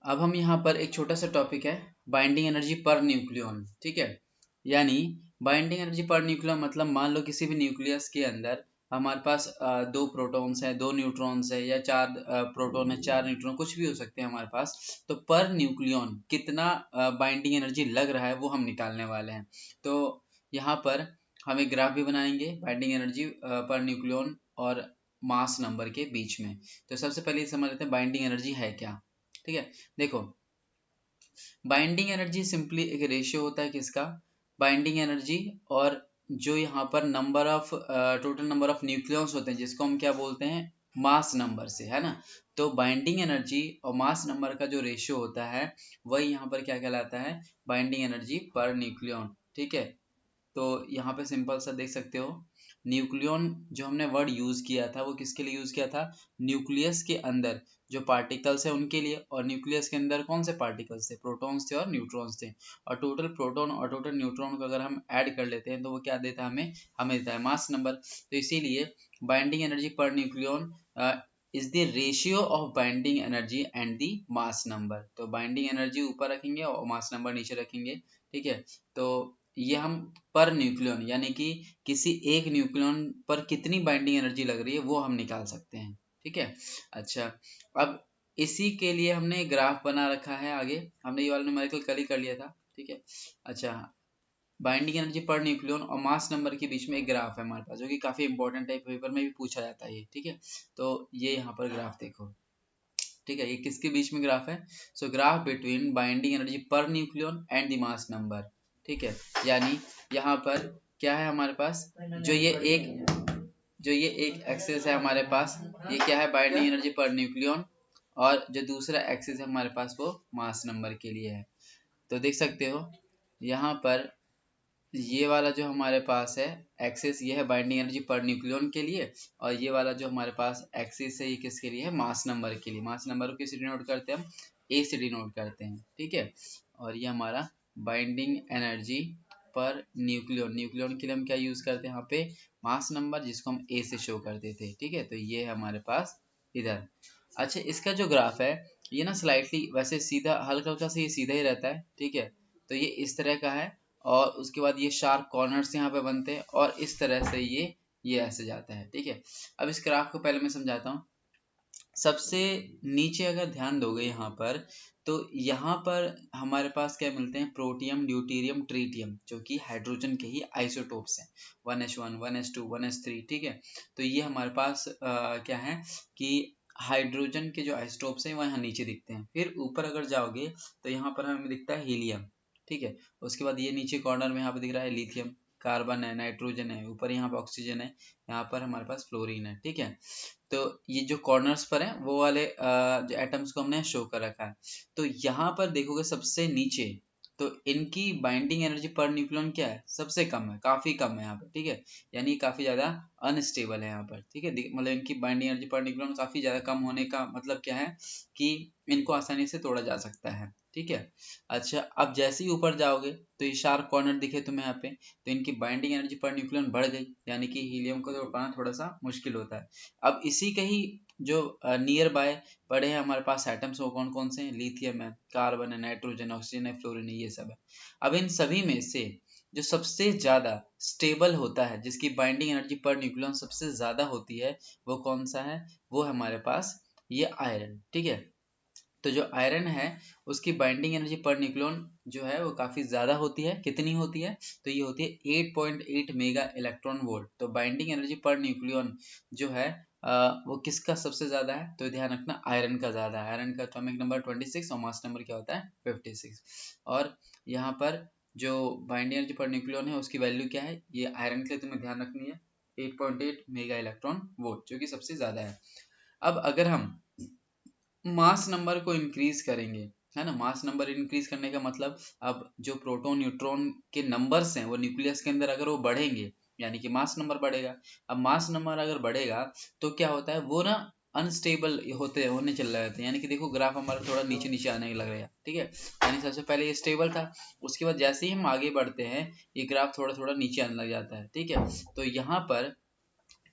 अब हम यहाँ पर एक छोटा सा टॉपिक है बाइंडिंग एनर्जी पर न्यूक्लियन, ठीक है। यानी बाइंडिंग एनर्जी पर न्यूक्लियन मतलब मान लो किसी भी न्यूक्लियस के अंदर हमारे पास दो प्रोटॉन्स हैं, दो न्यूट्रॉन्स है, या चार प्रोटॉन है, चार न्यूट्रॉन, कुछ भी हो सकते हैं हमारे पास। तो पर न्यूक्लियन कितना बाइंडिंग एनर्जी लग रहा है वो हम निकालने वाले हैं। तो यहाँ पर हम एक ग्राफ भी बनाएंगे बाइंडिंग एनर्जी पर न्यूक्लियन और मास नंबर के बीच में। तो सबसे पहले समझ लेते हैं बाइंडिंग एनर्जी है क्या, ठीक है। देखो, बाइंडिंग एनर्जी सिंपली एक रेशियो होता है किसका, बाइंडिंग एनर्जी और जो यहाँ पर number of total number of nucleons होते हैं जिसको हम क्या बोलते हैं, मास नंबर से, है ना। तो बाइंडिंग एनर्जी और मास नंबर का जो रेशियो होता है वही यहाँ पर क्या कहलाता है, बाइंडिंग एनर्जी पर न्यूक्लियन, ठीक है। तो यहाँ पे सिंपल सा देख सकते हो, न्यूक्लियन जो हमने वर्ड यूज किया था वो किसके लिए यूज किया था, न्यूक्लियस के अंदर जो पार्टिकल्स है उनके लिए, और न्यूक्लियस के अंदर कौन से पार्टिकल्स थे, प्रोटॉन्स थे और न्यूट्रॉन्स थे। और टोटल प्रोटॉन और टोटल न्यूट्रॉन को अगर हम ऐड कर लेते हैं तो वो क्या देता है हमें देता है मास नंबर। तो इसीलिए binding energy per nucleon is the ratio of binding energy and the mass number. तो बाइंडिंग एनर्जी ऊपर रखेंगे और मास नंबर नीचे रखेंगे, ठीक है। तो ये हम पर न्यूक्लियन यानी कि किसी एक न्यूक्लियन पर कितनी बाइंडिंग एनर्जी लग रही है वो हम निकाल सकते हैं, ठीक है। अच्छा, अब इसी के लिए हमने ग्राफ बना रखा है, आगे हमने ये वाला न्यूमेरिकल कल ही कर लिया था, ठीक है। अच्छा, बाइंडिंग एनर्जी पर न्यूक्लियन और मास नंबर के बीच में एक ग्राफ है हमारे पास जो कि काफी इंपॉर्टेंट है, पेपर में भी पूछा जाता है ये, ठीक है। तो ये यहाँ पर ग्राफ देखो, ठीक है, ये किसके बीच में ग्राफ है, सो graph between binding energy per nucleon and the mass number, ठीक है। यानी यहाँ पर क्या है हमारे पास, जो ये एक एक्सिस है हमारे पास, ये क्या है, बाइंडिंग एनर्जी पर न्यूक्लियन, और जो दूसरा एक्सिस है हमारे पास वो मास नंबर के लिए है। तो देख सकते हो यहाँ पर ये वाला जो हमारे पास है एक्सिस, ये है बाइंडिंग एनर्जी पर न्यूक्लियन के लिए, और ये वाला जो हमारे पास एक्सिस है ये किसके लिए है, मास नंबर के लिए। मास नंबर को किस डिनोट करते हैं हम, ए से डिनोट करते हैं, ठीक है। और ये हमारा binding energy per nucleon, nucleon के लिए हम क्या यूज करते हैं यहाँ पे, मास नंबर, जिसको हम ए से शो करते थे, ठीक है। तो ये है हमारे पास इधर। अच्छा, इसका जो ग्राफ है ये ना स्लाइटली वैसे सीधा, हल्का हल्का से ये सीधा ही रहता है, ठीक है। तो ये इस तरह का है, और उसके बाद ये शार्प कॉर्नर्स यहाँ पे बनते हैं, और इस तरह से ये ऐसे जाता है, ठीक है। अब इस ग्राफ को पहले मैं समझाता हूँ। सबसे नीचे अगर ध्यान दोगे यहाँ पर, तो यहाँ पर हमारे पास क्या मिलते हैं, प्रोटियम, ड्यूटेरियम, ट्रीटियम, जो कि हाइड्रोजन के ही आइसोटोप्स हैं, 1s1, 1s2, 1s3, ठीक है। तो ये हमारे पास क्या है कि हाइड्रोजन के जो आइसोटोप्स हैं वो यहाँ नीचे दिखते हैं। फिर ऊपर अगर जाओगे तो यहाँ पर हमें दिखता है हीलियम, ठीक है। उसके बाद ये नीचे कॉर्नर में यहाँ पे दिख रहा है लिथियम, कार्बन है, नाइट्रोजन है, ऊपर यहाँ पे ऑक्सीजन है, यहाँ पर हमारे पास फ्लोरीन है, ठीक है। तो ये जो कॉर्नर्स पर है वो वाले जो एटम्स को हमने शो कर रखा है। तो यहाँ पर देखोगे सबसे नीचे, तो इनकी बाइंडिंग एनर्जी पर न्यूक्लियन क्या है, सबसे कम है, काफी कम है यहाँ पर, ठीक है। यानी काफी ज्यादा अनस्टेबल है यहाँ पर, ठीक है। मतलब इनकी बाइंडिंग एनर्जी पर न्यूक्लियन काफी ज्यादा कम होने का मतलब क्या है कि इनको आसानी से तोड़ा जा सकता है, ठीक है। अच्छा, अब जैसे ही ऊपर जाओगे तो ये शार्प कॉर्नर दिखे तुम्हें यहाँ पे, तो इनकी बाइंडिंग एनर्जी पर न्यूक्लियन बढ़ गई, यानी कि हीलियम को तोड़ पाना थोड़ा सा मुश्किल होता है। अब इसी का ही जो नियर बाय पड़े हैं हमारे पास एटम्स, वो कौन कौन से हैं, लिथियम है, कार्बन है, नाइट्रोजन, ऑक्सीजन है, फ्लोरीन है, ये सब है। अब इन सभी में से जो सबसे ज्यादा स्टेबल होता है, जिसकी बाइंडिंग एनर्जी पर न्यूक्लियन सबसे ज्यादा होती है, वो कौन सा है, वो हमारे पास ये आयरन, ठीक है। तो जो आयरन है उसकी बाइंडिंग एनर्जी पर न्यूक्लियन जो है वो काफी ज्यादा होती है, कितनी होती है, तो ये होती है 8.8 मेगा इलेक्ट्रॉन वोल्ट। तो बाइंडिंग एनर्जी पर न्यूक्लियन जो है वो किसका सबसे ज्यादा है, तो ध्यान रखना आयरन का ज्यादा है। आयरन का एटॉमिक नंबर 26 और मास नंबर क्या होता है 56। और यहाँ पर जो बाइंडिंग एनर्जी पर न्यूक्लियन है उसकी वैल्यू क्या है, ये आयरन के लिए तुम्हें ध्यान रखनी है, 8.8 मेगा इलेक्ट्रॉन वोल्ट, जो कि सबसे ज्यादा है। अब अगर हम मास नंबर को इंक्रीज करेंगे, है ना, मास नंबर इंक्रीज करने का मतलब, अब जो प्रोटॉन न्यूट्रॉन के नंबर्स हैं वो न्यूक्लियस के अंदर अगर वो बढ़ेंगे यानी कि मास नंबर बढ़ेगा। अब मास नंबर अगर बढ़ेगा तो क्या होता है, वो ना अनस्टेबल होने चल रहे थे, यानी कि देखो ग्राफ हमारा थोड़ा नीचे नीचे आने लग रहा है, ठीक है। यानी सबसे पहले ये स्टेबल था, उसके बाद जैसे ही हम आगे बढ़ते हैं ये ग्राफ थोड़ा थोड़ा नीचे आने लग जाता है, ठीक है। तो यहाँ पर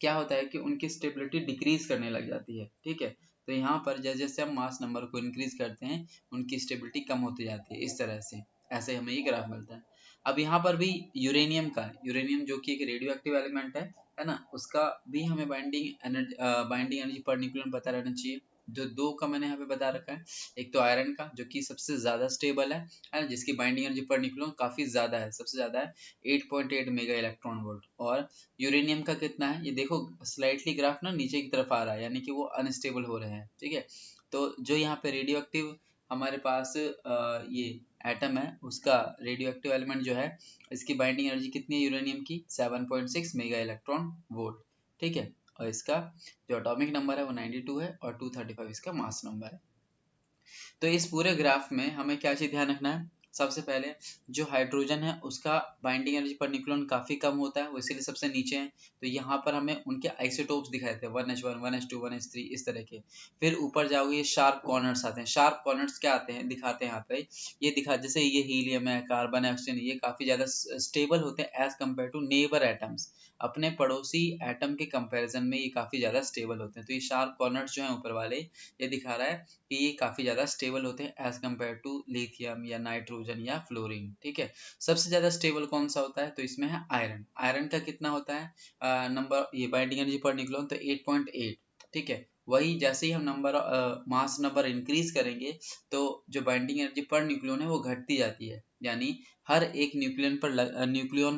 क्या होता है कि उनकी स्टेबिलिटी डिक्रीज करने लग जाती है, ठीक है। तो यहाँ पर जैसे जैसे हम मास नंबर को इंक्रीज करते हैं उनकी स्टेबिलिटी कम होती जाती है, इस तरह से ऐसे हमें ये ग्राफ मिलता है। अब यहाँ पर भी यूरेनियम जो कि एक रेडियो एक्टिव एलिमेंट है ना, उसका भी हमें बाइंडिंग एनर्जी पर न्यूक्लियन पता रहना चाहिए। जो दो का मैंने यहाँ पे बता रखा है, एक तो आयरन का जो कि सबसे ज्यादा स्टेबल है ना, जिसकी बाइंडिंग एनर्जी पर न्यूक्लियन काफी ज्यादा है, सबसे ज्यादा है 8.8 मेगा इलेक्ट्रॉन वोल्ट। और यूरेनियम का कितना है, ये देखो स्लाइटली ग्राफ ना नीचे की तरफ आ रहा है, यानी कि वो अनस्टेबल हो रहे हैं, ठीक है। तो जो यहाँ पे रेडियो एक्टिव हमारे पास ये एटम है, उसका रेडियो एक्टिव एलिमेंट जो है, इसकी बाइंडिंग एनर्जी कितनी है यूरेनियम की, 7.6 मेगा इलेक्ट्रॉन वोल्ट, ठीक है। और इसका जो एटॉमिक नंबर है वो 92 है और 235 इसका मास नंबर है। तो इस पूरे ग्राफ में हमें क्या चीज ध्यान रखना है, सबसे पहले जो हाइड्रोजन है उसका बाइंडिंग एनर्जी पर न्यूक्लियन काफी कम होता है, वो इसीलिए सबसे नीचे है। तो यहाँ पर हमें उनके आइसोटोप्स दिखाए थे 1h1 1h2 1h3 इस तरह के। फिर ऊपर जाओगे ये शार्प कॉर्नर्स आते हैं। शार्प कॉर्नर्स क्या आते हैं, दिखाते हैं यहाँ पे, ये दिखा जैसे ये हीलियम है, कार्बन है, ऑक्सीजन, ये काफी ज्यादा स्टेबल होते हैं as compare to neighbour atoms. अपने पड़ोसी एटम के कंपैरिजन में ये काफी ज्यादा स्टेबल होते हैं। तो ये शार्प कॉर्नर्स जो है ऊपर वाले, ये दिखा रहा है कि ये काफी ज्यादा स्टेबल होते हैं एज कम्पेयर टू लिथियम या नाइट्रोजन या फ्लोरीन, ठीक है। सबसे ज्यादा स्टेबल कौन सा होता है, तो इसमें है आयरन। आयरन का कितना होता है नंबर, ये बाइंडिंग एनर्जी पर न्यूक्लियन, तो 8.8, ठीक है। वही जैसे ही हम नंबर मास नंबर इंक्रीज करेंगे तो जो बाइंडिंग एनर्जी पर न्यूक्लियन है वो घटती जाती है, यानी हर एक न्यूक्लियन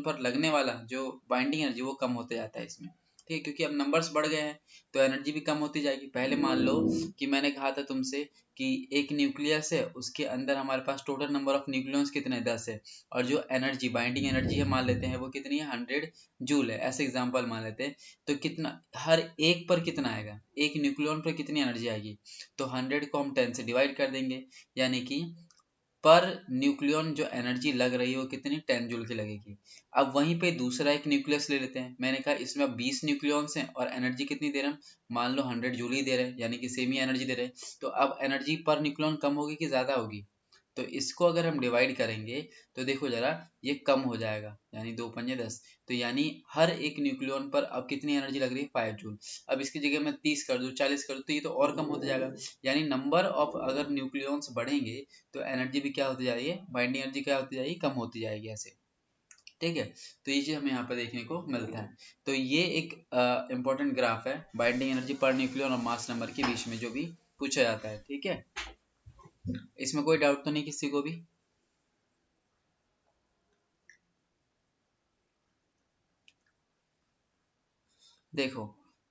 पर लगने वाला जो बाइंडिंग एनर्जी वो कम होते जाता है इसमें, ठीक है। क्योंकि अब नंबर्स बढ़ गए हैं तो एनर्जी भी कम होती जाएगी। पहले मान लो कि मैंने कहा था तुमसे कि एक न्यूक्लियस है, उसके अंदर हमारे पास टोटल नंबर ऑफ न्यूक्लियंस कितने 10 है, और जो एनर्जी बाइंडिंग एनर्जी है मान लेते हैं वो कितनी है 100 जूल है, ऐसे एग्जांपल मान लेते हैं। तो कितना हर एक पर कितना आएगा, एक न्यूक्लियन पर कितनी एनर्जी आएगी, तो 100 को हम 10 से डिवाइड कर देंगे, यानी कि पर न्यूक्लियन जो एनर्जी लग रही है वो कितनी 10 जूल की लगेगी। अब वहीं पे दूसरा एक न्यूक्लियस ले लेते हैं, मैंने कहा इसमें अब 20 न्यूक्लियंस हैं और एनर्जी कितनी दे रहे हैं, मान लो 100 जूल ही दे रहे हैं, यानी कि सेम ही एनर्जी दे रहे हैं। तो अब एनर्जी पर न्यूक्लियन कम होगी कि ज्यादा होगी, तो इसको अगर हम डिवाइड करेंगे तो देखो जरा ये कम हो जाएगा, यानी 2 × 5 = 10। तो यानी हर एक न्यूक्लियन पर अब कितनी एनर्जी लग रही है 5 जूल। अब इसकी जगह मैं 30 कर दूं, 40 कर दूं, तो ये तो और कम होता जाएगा। यानी नंबर ऑफ अगर न्यूक्लियंस बढ़ेंगे तो एनर्जी भी क्या होती जा रही है, बाइंडिंग एनर्जी क्या होती जाएगी, कम होती जाएगी ऐसे, ठीक है। तो ये चीज हमें यहाँ पर देखने को मिलता है। तो ये एक इंपॉर्टेंट ग्राफ है बाइंडिंग एनर्जी पर न्यूक्लियन और मास नंबर के बीच में जो भी पूछा जाता है, ठीक है। इसमें कोई डाउट तो नहीं किसी को भी। देखो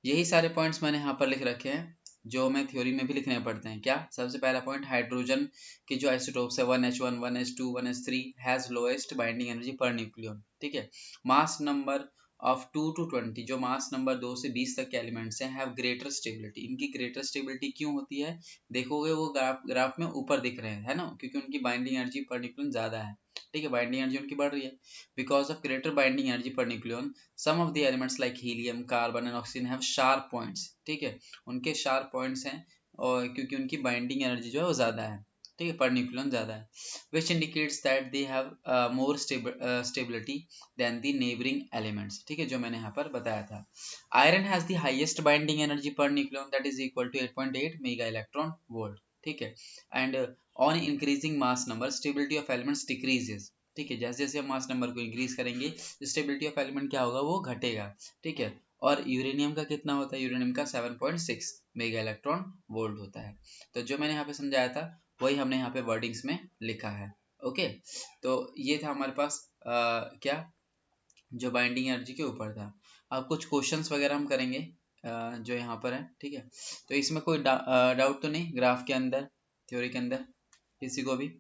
यही सारे पॉइंट्स मैंने यहाँ पर लिख रखे हैं जो हमें थ्योरी में भी लिखने पड़ते हैं। क्या, सबसे पहला पॉइंट, हाइड्रोजन की जो आइसोटोप्स है 1h1 1h2 1h3 has lowest binding energy per nucleon, ठीक है। मास नंबर ऑफ 2 to 20, जो मास नंबर 2 से 20 तक के एलिमेंट्स हैं, हैव ग्रेटर स्टेबिलिटी। इनकी ग्रेटर स्टेबिलिटी क्यों होती है, देखोगे वो ग्राफ में ऊपर दिख रहे हैं, है ना, क्योंकि उनकी बाइंडिंग एनर्जी पर न्यूक्लियन ज्यादा है, ठीक है, बाइंडिंग एनर्जी उनकी बढ़ रही है। Because of greater binding energy per nucleon some of the elements like helium, carbon and oxygen have sharp points, ठीक है, उनके sharp points हैं, और क्योंकि उनकी बाइंडिंग एनर्जी जो है वो ज्यादा है, ठीक है, पर न्यूक्लियन ज्यादा है, which indicates that they have more stability than the neighboring elements, ठीक है, जो मैंने यहाँ पर बताया था। Iron has the highest binding energy per nucleon that is equal to 8.8 mega electron volt, ठीक है। and on increasing mass number stability of elements decreases, ठीक है, जैसे जैसे हम मास नंबर को इंक्रीज करेंगे स्टेबिलिटी ऑफ एलिमेंट क्या होगा, वो घटेगा, ठीक है। और यूरेनियम का कितना होता है, यूरेनियम का 7.6 मेगा इलेक्ट्रॉन वोल्ट होता है। तो जो मैंने यहाँ पे समझाया था वही हमने यहाँ पे वर्डिंग्स में लिखा है, ओके। तो ये था हमारे पास क्या, जो बाइंडिंग एनर्जी के ऊपर था। अब कुछ क्वेश्चंस वगैरह हम करेंगे जो यहाँ पर है, ठीक है। तो इसमें कोई डाउट तो नहीं ग्राफ के अंदर, थ्योरी के अंदर किसी को भी।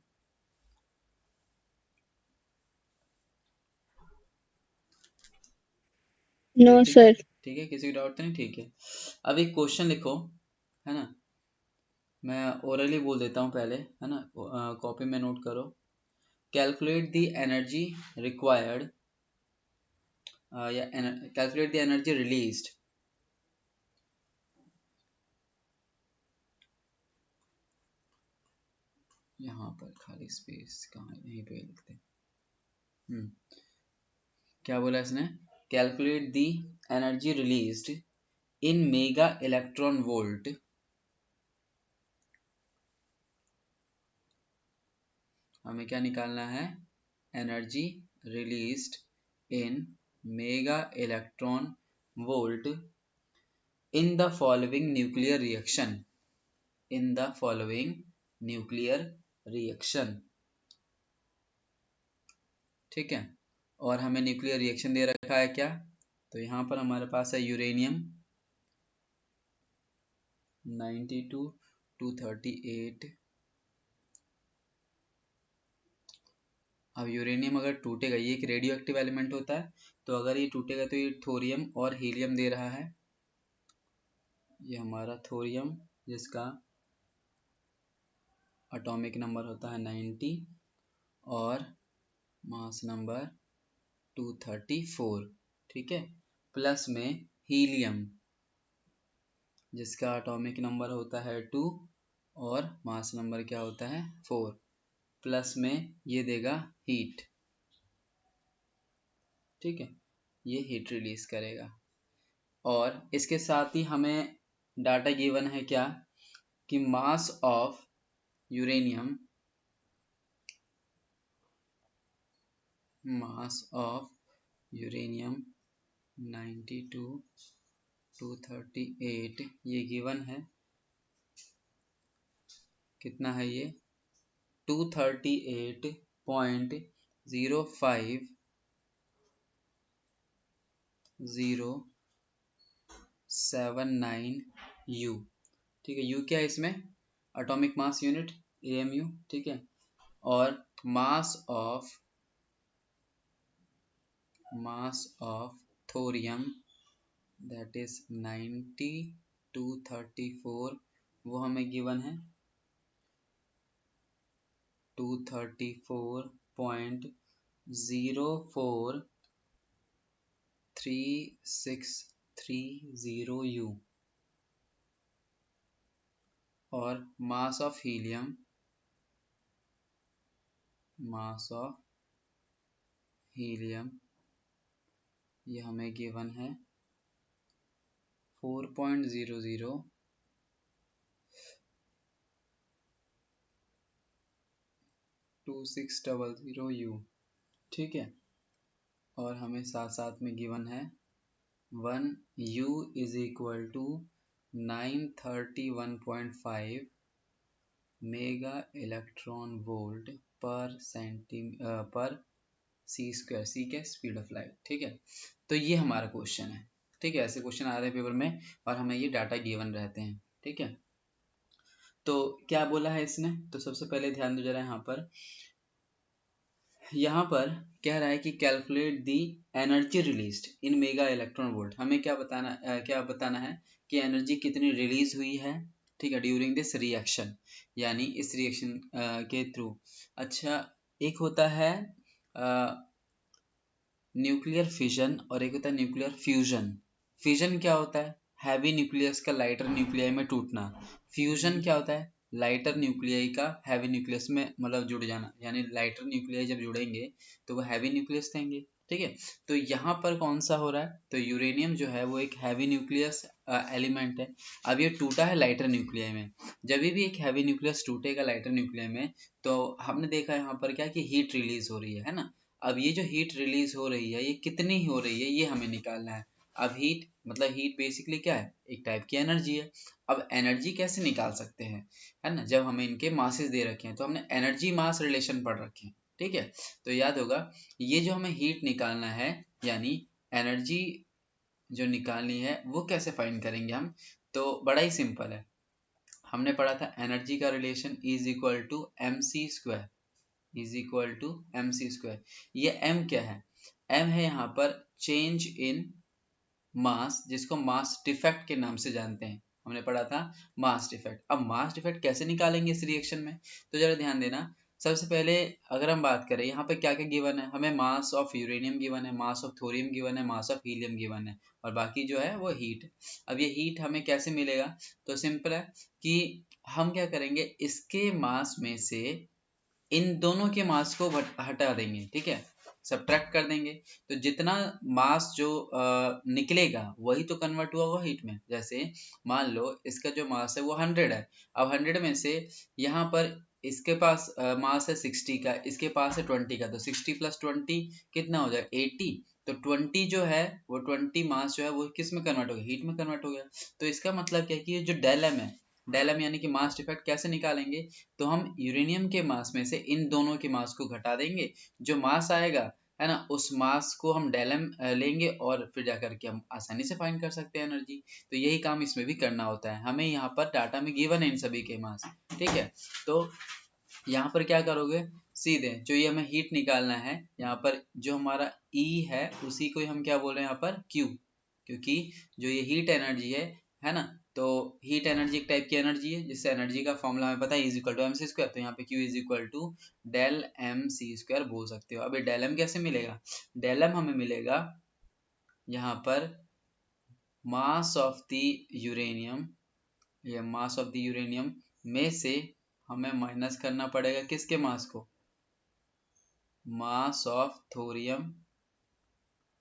नो ठीक है, सर। ठीक है, किसी को डाउट तो नहीं, ठीक है। अब एक क्वेश्चन लिखो, है ना, मैं ओरली बोल देता हूँ पहले, है ना, कॉपी में नोट करो। कैलकुलेट द एनर्जी रिक्वायर्ड या कैलकुलेट द एनर्जी रिलीज्ड, यहाँ पर खाली स्पेस कहाँ है, यहीं पे लिखते हैं। क्या बोला इसने, calculate the energy released in mega electron volt हमें क्या निकालना है, energy released in mega electron volt in the following nuclear reaction, in the following nuclear reaction, ठीक है। और हमें न्यूक्लियर रिएक्शन दे रखा है क्या, तो यहाँ पर हमारे पास है यूरेनियम 92-238। अब यूरेनियम अगर टूटेगा, ये एक रेडियो एक्टिव एलिमेंट होता है, तो अगर ये टूटेगा तो ये थोरियम और हीलियम दे रहा है। ये हमारा थोरियम जिसका एटॉमिक नंबर होता है 90 और मास नंबर 234, ठीक है। प्लस में हीलियम जिसका एटॉमिक नंबर होता है 2 और मास नंबर क्या होता है 4, प्लस में ये देगा हीट, ठीक है, ये हीट रिलीज करेगा। और इसके साथ ही हमें डाटा गिवन है क्या, कि mass of uranium, mass of uranium 92-238 ये गिवन है। कितना है ये, 238.05079 U, ठीक है। U क्या है इसमें, एटॉमिक मास यूनिट AMU, ठीक है। और mass of thorium that is 90-234, वो हमें गिवन है 234.043630 U। और मास ऑफ हीलियम, ये हमें गिवन है 4.002600 U, ठीक है। और हमें साथ साथ में गिवन है 1 U is equal to 931.5 mega electron volt per C square, सी के स्पीड ऑफ लाइट, ठीक है। तो ये हमारा क्वेश्चन है, ठीक है। ऐसे क्वेश्चन आ रहे हैं पेपर में और हमें ये डाटा गिवन रहते हैं, ठीक है। तो क्या बोला है इसने, तो सबसे पहले ध्यान दो जरा, यहाँ पर कह रहा है कि calculate the energy released in mega electron volt. हमें क्या बताना है कि एनर्जी कितनी रिलीज हुई है, ठीक है, ड्यूरिंग दिस रिएक्शन, यानी इस रिएक्शन के थ्रू। अच्छा, एक होता है न्यूक्लियर फिजन और एक होता है न्यूक्लियर फ्यूजन। फिजन क्या होता है, हैवी न्यूक्लियस का लाइटर न्यूक्लियाई में टूटना। फ्यूजन क्या होता है, लाइटर न्यूक्लियाई का हैवी न्यूक्लियस में मतलब जुड़ जाना, यानी लाइटर न्यूक्लियाई जब जुड़ेंगे तो वो हैवी न्यूक्लियस देंगे, ठीक है। तो यहाँ पर कौन सा हो रहा है, तो यूरेनियम जो है वो एक हैवी न्यूक्लियस एलिमेंट है। अब ये टूटा है लाइटर न्यूक्लियाई में। जब भी एक हैवी न्यूक्लियस टूटेगा लाइटर न्यूक्लियाई में, तो हमने देखा यहाँ पर क्या कि हीट रिलीज हो रही है ना। अब ये जो हीट रिलीज हो रही है ये कितनी हो रही है, ये हमें निकालना है। अब हीट मतलब हीट बेसिकली क्या है, एक टाइप की एनर्जी है। अब एनर्जी कैसे निकाल सकते हैं, है ना, जब हमें इनके मासेस दे रखे हैं तो हमने एनर्जी मास रिलेशन पढ़ रखे हैं, ठीक है। तो याद होगा, ये जो हमें हीट निकालना है यानी एनर्जी जो निकालनी है वो कैसे फाइंड करेंगे हम, तो बड़ा ही सिंपल है। हमने पढ़ा था एनर्जी का relation is equal to MC square, is equal to MC square. ये M क्या है, M है यहाँ पर चेंज इन मास, जिसको मास डिफेक्ट के नाम से जानते हैं। हमने पढ़ा था मास डिफेक्ट। अब मास डिफेक्ट कैसे निकालेंगे इस रिएक्शन में, तो जरा ध्यान देना। सबसे पहले अगर हम बात करें यहाँ पे क्या क्या गिवन है, हमें मास ऑफ यूरेनियम गिवन है, मास ऑफ थोरियम गिवन है, मास ऑफ हीलियम गिवन है, और बाकी जो है वो हीट है। अब ये हीट हमें कैसे मिलेगा, तो सिंपल है कि हम क्या करेंगे, इसके मास में से इन दोनों के मास को हटा देंगे, ठीक है, सब्ट्रैक्ट कर देंगे। तो जितना मास जो निकलेगा वही तो कन्वर्ट हुआ हुआ हीट में। जैसे मान लो इसका जो मास है वो 100 है, अब 100 में से यहाँ पर इसके पास मास है 60 का, इसके पास है 20 का, तो 60 + 20 कितना हो जाएगा 80। तो 20 जो है वो 20 मास जो है वो किस में कन्वर्ट हो गया, हीट में कन्वर्ट हो गया। तो इसका मतलब क्या है कि ये जो डेलम है, डेलम यानी कि मास डिफेक्ट कैसे निकालेंगे, तो हम यूरेनियम के मास में से इन दोनों के मास को घटा देंगे, जो मास आएगा है ना उस मास को हम डेलम लेंगे और फिर जाकर के हम आसानी से फाइंड कर सकते हैं एनर्जी। तो यही काम इसमें भी करना होता है, हमें यहाँ पर डाटा में गिवन है इन सभी के मास, ठीक है। तो यहाँ पर क्या करोगे, सीधे जो ये हमें हीट निकालना है, यहाँ पर जो हमारा E है उसी को हम क्या बोल रहे हैं यहाँ पर Q, क्योंकि जो ये हीट एनर्जी है ना, तो हीट एनर्जी एक टाइप की एनर्जी है, जिससे एनर्जी का फॉर्मूला हमें पता है E=mc², तो यहाँ पे Q=del बोल सकते हो। अब ये del m कैसे मिलेगा, del m हमें मिलेगा यहाँ पर मास ऑफ द यूरेनियम, ये मास ऑफ द यूरेनियम में से हमें माइनस करना पड़ेगा किसके मास को, मास ऑफ थोरियम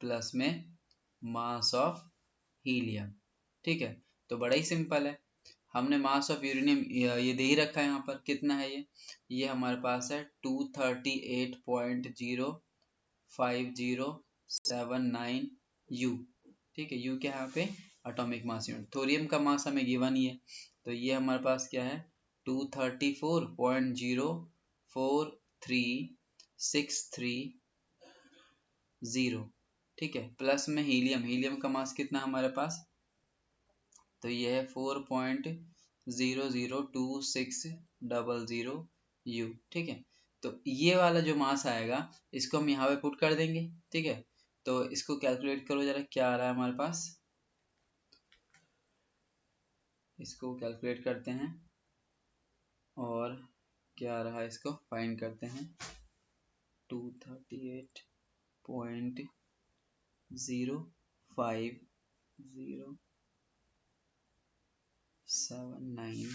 प्लस में मास ऑफ हीलियम, ठीक है। तो बड़ा ही सिंपल है, हमने मास ऑफ यूरेनियम ये दे ही रखा है यहाँ पर, कितना है ये हमारे पास है 238.05079 U, ठीक है। U क्या है यहाँ पे, एटॉमिक मास यूनिट। थोरियम का मास हमें गिवन ही है, तो ये हमारे पास क्या है 234.04363 ठीक है, प्लस में हीलियम का मास कितना हमारे पास, तो ये है 4.00260 U, ठीक है। तो ये वाला जो मास आएगा इसको हम यहाँ पे पुट कर देंगे, ठीक है। तो इसको कैलकुलेट करो जरा, क्या आ रहा है हमारे पास, इसको कैलकुलेट करते हैं और क्या आ रहा है इसको फाइंड करते हैं। 238.05079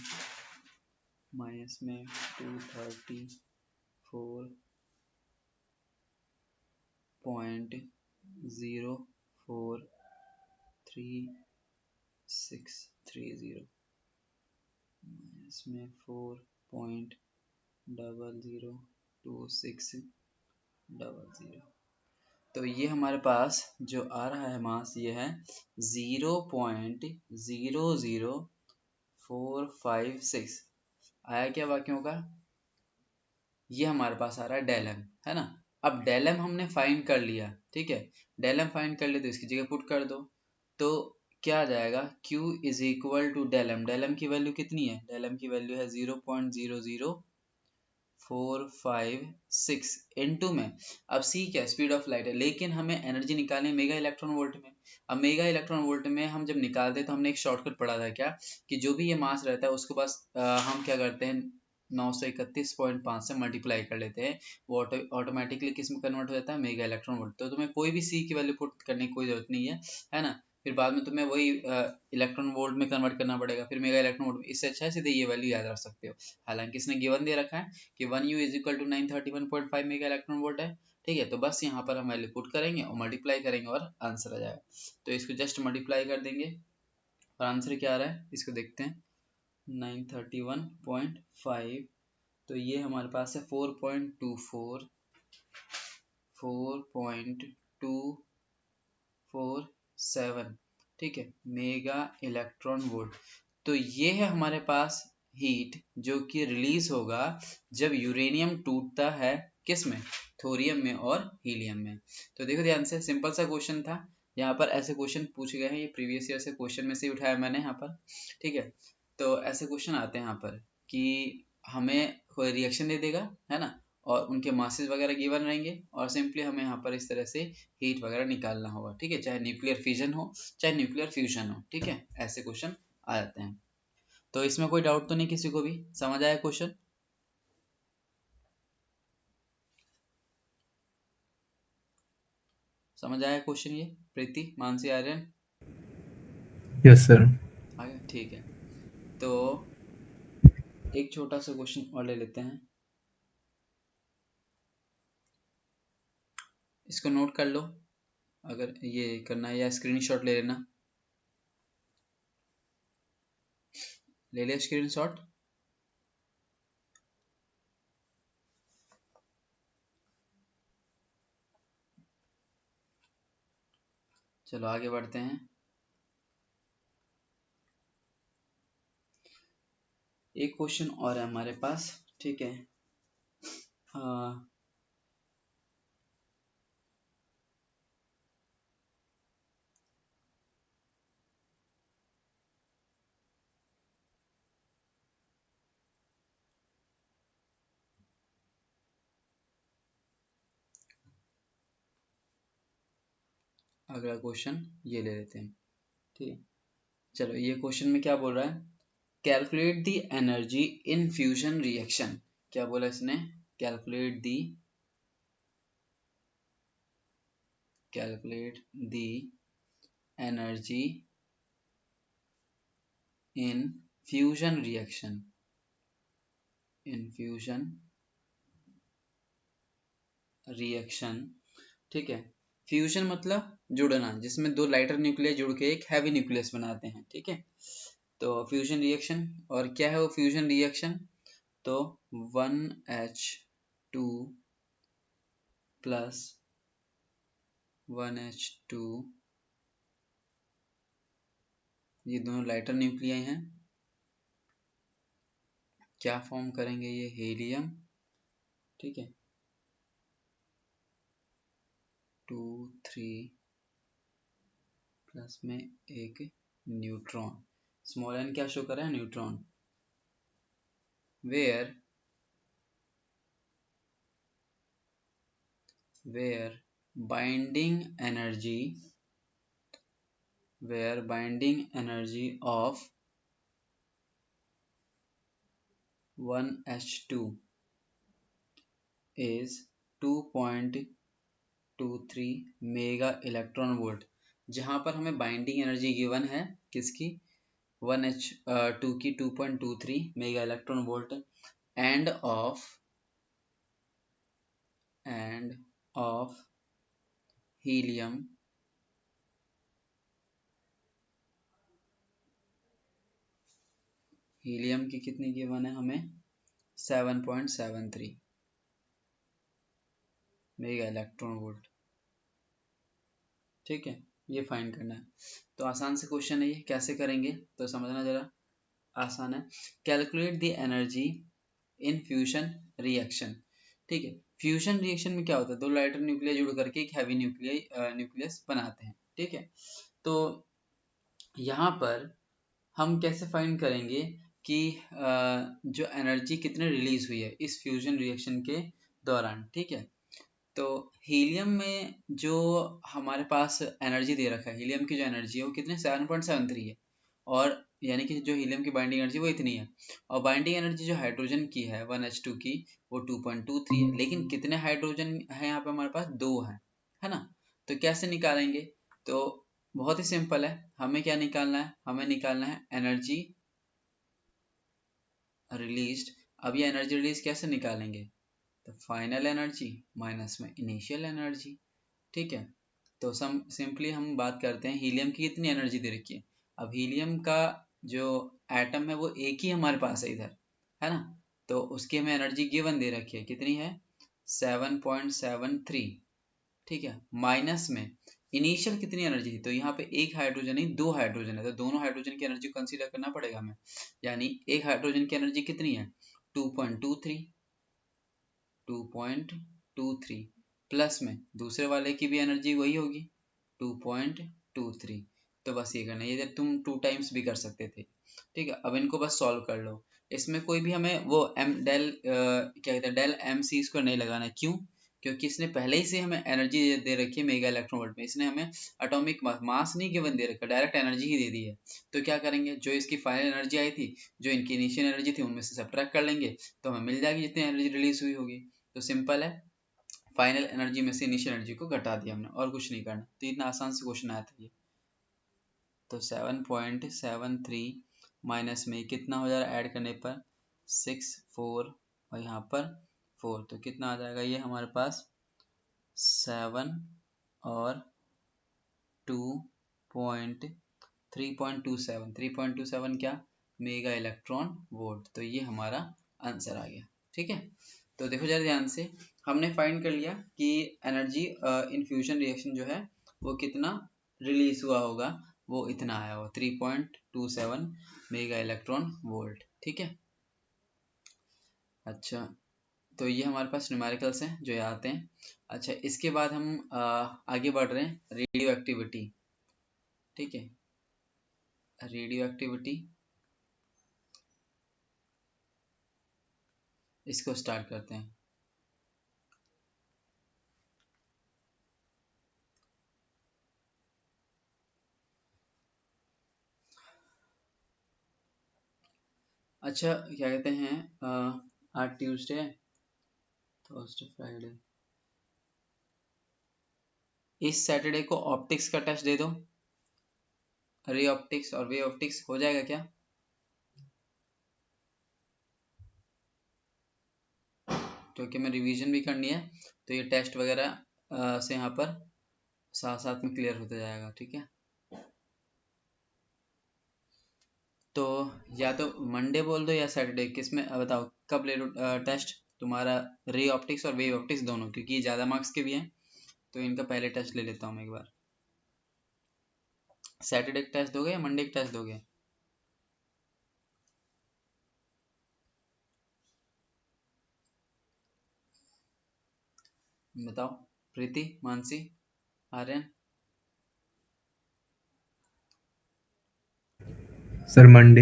माइनस में 234.04630 इसमें 4.00260, तो ये हमारे पास जो आ रहा है मास ये है 0.00456, आया क्या वाक्यों का, ये हमारे पास आ रहा है डेलम, है ना। अब डेलम हमने फाइंड कर लिया, ठीक है, डेलम फाइंड कर लिया तो इसकी जगह पुट कर दो, तो क्या आ जाएगा Q = डेलम, डेलम की वैल्यू कितनी है, डेलम की वैल्यू है 0.00456 इनटू में, अब C क्या स्पीड ऑफ लाइट है, लेकिन हमें एनर्जी निकालनी है मेगा इलेक्ट्रॉन वोल्ट में। अब मेगा इलेक्ट्रॉन वोल्ट में हम जब निकालते हैं तो हमने एक शॉर्टकट पढ़ा था क्या, कि जो भी ये मास रहता है उसको बस हम क्या करते हैं 931.5 से मल्टीप्लाई कर लेते हैं, वो ऑटोमेटिकली किस में कन्वर्ट हो जाता है, मेगा इलेक्ट्रॉन वोल्ट। तो तुम्हें कोई भी C की वैल्यू पुट करने की कोई जरूरत नहीं है ना, फिर बाद में तुम्हें वही इलेक्ट्रॉन वोल्ट में कन्वर्ट करना पड़ेगा, फिर मेगा इलेक्ट्रॉन वोल्ट में, इससे अच्छा है सीधे ये वैल्यू याद रख सकते हो। हालांकि इसने गिवन दे रखा है कि 1U = 931.5 मेगा इलेक्ट्रॉन वोल्ट है, ठीक है। तो बस यहाँ पर हम वैल्यू पुट करेंगे और मल्टीप्लाई करेंगे और आंसर आ जाएगा। तो इसको जस्ट मल्टीप्लाई कर देंगे और आंसर क्या आ रहा है इसको देखते हैं, 931.5, तो ये हमारे पास है 4.247, ठीक है, मेगा इलेक्ट्रॉन वोल्ट। तो ये है हमारे पास हीट जो कि रिलीज होगा जब यूरेनियम टूटता है किस में, थोरियम में और हीलियम में। तो देखो ध्यान से, सिंपल सा क्वेश्चन था, यहाँ पर ऐसे क्वेश्चन पूछे गए हैं, ये प्रीवियस ईयर से क्वेश्चन में से उठाया मैंने यहाँ पर, ठीक है। तो ऐसे क्वेश्चन आते हैं यहाँ पर कि हमें कोई रिएक्शन दे देगा, है ना, और उनके मासेस वगैरह गिवन रहेंगे और सिंपली हमें यहाँ पर इस तरह से हीट वगैरह निकालना होगा, ठीक है, चाहे न्यूक्लियर फिजन हो चाहे न्यूक्लियर फ्यूजन हो, ठीक है, ऐसे क्वेश्चन आ जाते हैं। तो इसमें कोई डाउट तो नहीं किसी को भी, समझ आया क्वेश्चन, समझ आया क्वेश्चन ये, प्रीति मानसी आर्यन, यस सर। आ गया, ठीक है। तो एक छोटा सा क्वेश्चन और ले लेते हैं, इसको नोट कर लो अगर ये करना है, या स्क्रीनशॉट ले लेना, ले लिया स्क्रीनशॉट। चलो आगे बढ़ते हैं। एक क्वेश्चन और है हमारे पास, ठीक है। अगला क्वेश्चन ये ले लेते हैं, ठीक है। चलो ये क्वेश्चन में क्या बोल रहा है, calculate the energy in fusion reaction. क्या बोला इसने, calculate the energy in fusion reaction, ठीक है। फ्यूजन मतलब जुड़ना, जिसमें दो लाइटर न्यूक्लियस जुड़ के एक हैवी न्यूक्लियस बनाते हैं, ठीक है। तो फ्यूजन रिएक्शन, और क्या है वो फ्यूजन रिएक्शन, तो 1H2 प्लस 1H2, ये दोनों लाइटर न्यूक्लियाई हैं, क्या फॉर्म करेंगे ये, हीलियम, ठीक है, 2 3 प्लस में एक न्यूट्रॉन, स्मॉल n क्या शो कर रहा है, neutron, where binding energy of 1H2 is 2.23 mega electron volt, जहां पर हमें बाइंडिंग एनर्जी गिवन है किसकी, 1H2 की 2.23 mega electron volt, end of helium की कितनी गिवन है हमें, 7.73 मेगा इलेक्ट्रॉन वोल्ट, ठीक है। ये फाइंड करना है। तो आसान से क्वेश्चन है ये, कैसे करेंगे तो समझना जरा, आसान है। Calculate the energy in fusion reaction, ठीक है। फ्यूजन रिएक्शन में क्या होता है, दो लाइटर न्यूक्लियस जुड़ करके एक हैवी न्यूक्लियस बनाते हैं, ठीक है। तो यहाँ पर हम कैसे फाइंड करेंगे कि जो एनर्जी कितने रिलीज हुई है इस फ्यूजन रिएक्शन के दौरान, ठीक है। तो हीलियम में जो हमारे पास एनर्जी दे रखा है, हीलियम की जो एनर्जी है वो कितने, 7.73 है, और यानी कि जो हीलियम की बाइंडिंग एनर्जी वो इतनी है, और बाइंडिंग एनर्जी जो हाइड्रोजन की है 1H2 की वो 2.23 है, लेकिन कितने हाइड्रोजन है यहाँ पे हमारे पास, दो है ना। तो कैसे निकालेंगे, तो बहुत ही सिंपल है, हमें क्या निकालना है, हमें निकालना है एनर्जी रिलीज्ड। अब ये एनर्जी रिलीज कैसे निकालेंगे, तो फाइनल एनर्जी माइनस में इनिशियल एनर्जी, ठीक है। तो सिंपली हम बात करते हैं, हीलियम की कितनी एनर्जी दे रखी है, अब हीलियम का जो एटम है वो एक ही हमारे पास है इधर, है ना। तो उसकी हमें एनर्जी गिवन दे रखी है, कितनी है, 7.73, ठीक है, माइनस में इनिशियल कितनी एनर्जी थी, तो यहाँ पे एक हाइड्रोजन नहीं दो हाइड्रोजन है, तो दोनों हाइड्रोजन की एनर्जी कंसीडर करना पड़ेगा हमें, यानी एक हाइड्रोजन की एनर्जी कितनी है, 2.23 प्लस में दूसरे वाले की भी एनर्जी वही होगी 2.23, तो बस ये करना है, ये तुम 2 टाइम्स भी कर सकते थे, ठीक है। अब इनको बस सॉल्व कर लो, इसमें कोई भी हमें वो क्या कहते हैं डेल एम सी स्क्वायर नहीं लगाना है, क्यों, क्योंकि इसने पहले ही से हमें एनर्जी दे रखी है मेगा इलेक्ट्रॉन वोल्ट में, इसने हमें एटॉमिक मास नहीं गिवन दे रखा, डायरेक्ट एनर्जी ही दे दी है। तो क्या करेंगे, जो इसकी फाइनल एनर्जी आई थी, जो इनकी इनिशियल एनर्जी थी, उनमें से सब्ट्रैक्ट कर लेंगे, तो हमें मिल जाएगी जितनी एनर्जी रिलीज हुई होगी। तो सिंपल है, फाइनल एनर्जी में से इनिशियल एनर्जी को घटा दिया हमने, और कुछ नहीं करना। तो इतना आसान से क्वेश्चन आया था ये। तो 7.73 माइनस में कितना हो जा रहा है, ऐड करने पर 6 4 और यहाँ पर 4, तो कितना आ जाएगा ये हमारे पास 7 और 3.27 क्या, मेगा इलेक्ट्रॉन वोल्ट। तो ये हमारा आंसर आ गया, ठीक है। तो देखो जरा ध्यान से, हमने फाइंड कर लिया कि एनर्जी इन फ्यूजन रिएक्शन जो है वो कितना रिलीज हुआ होगा वो इतना आया हो, 3.27 मेगा इलेक्ट्रॉन वोल्ट। ठीक है, अच्छा तो ये हमारे पास न्यूमेरिकल्स हैं जो यहाँ आते हैं। अच्छा इसके बाद हम आगे बढ़ रहे हैं, रेडियो एक्टिविटी। ठीक है, रेडियो एक्टिविटी इसको स्टार्ट करते हैं। अच्छा क्या कहते हैं, आज ट्यूसडे है, थर्सडे फ्राइडे, इस सैटरडे को ऑप्टिक्स का टेस्ट दे दो। रे ऑप्टिक्स और वे ऑप्टिक्स हो जाएगा क्या? क्योंकि मैं रिवीजन भी करनी है, तो ये टेस्ट वगैरह से यहाँ पर साथ साथ में क्लियर होता जाएगा। ठीक है, तो या तो मंडे बोल दो या सैटरडे, किस में बताओ कब ले लो टेस्ट तुम्हारा, रे ऑप्टिक्स और वेव ऑप्टिक्स दोनों, क्योंकि ये ज़्यादा मार्क्स के भी हैं तो इनका पहले टेस्ट ले लेता हूँ मैं एक बार। सैटरडे का टेस्ट दोगे या मंडे का टेस्ट दोगे? बताओ, Preeti, Mansi, Aryan. Sir Monday.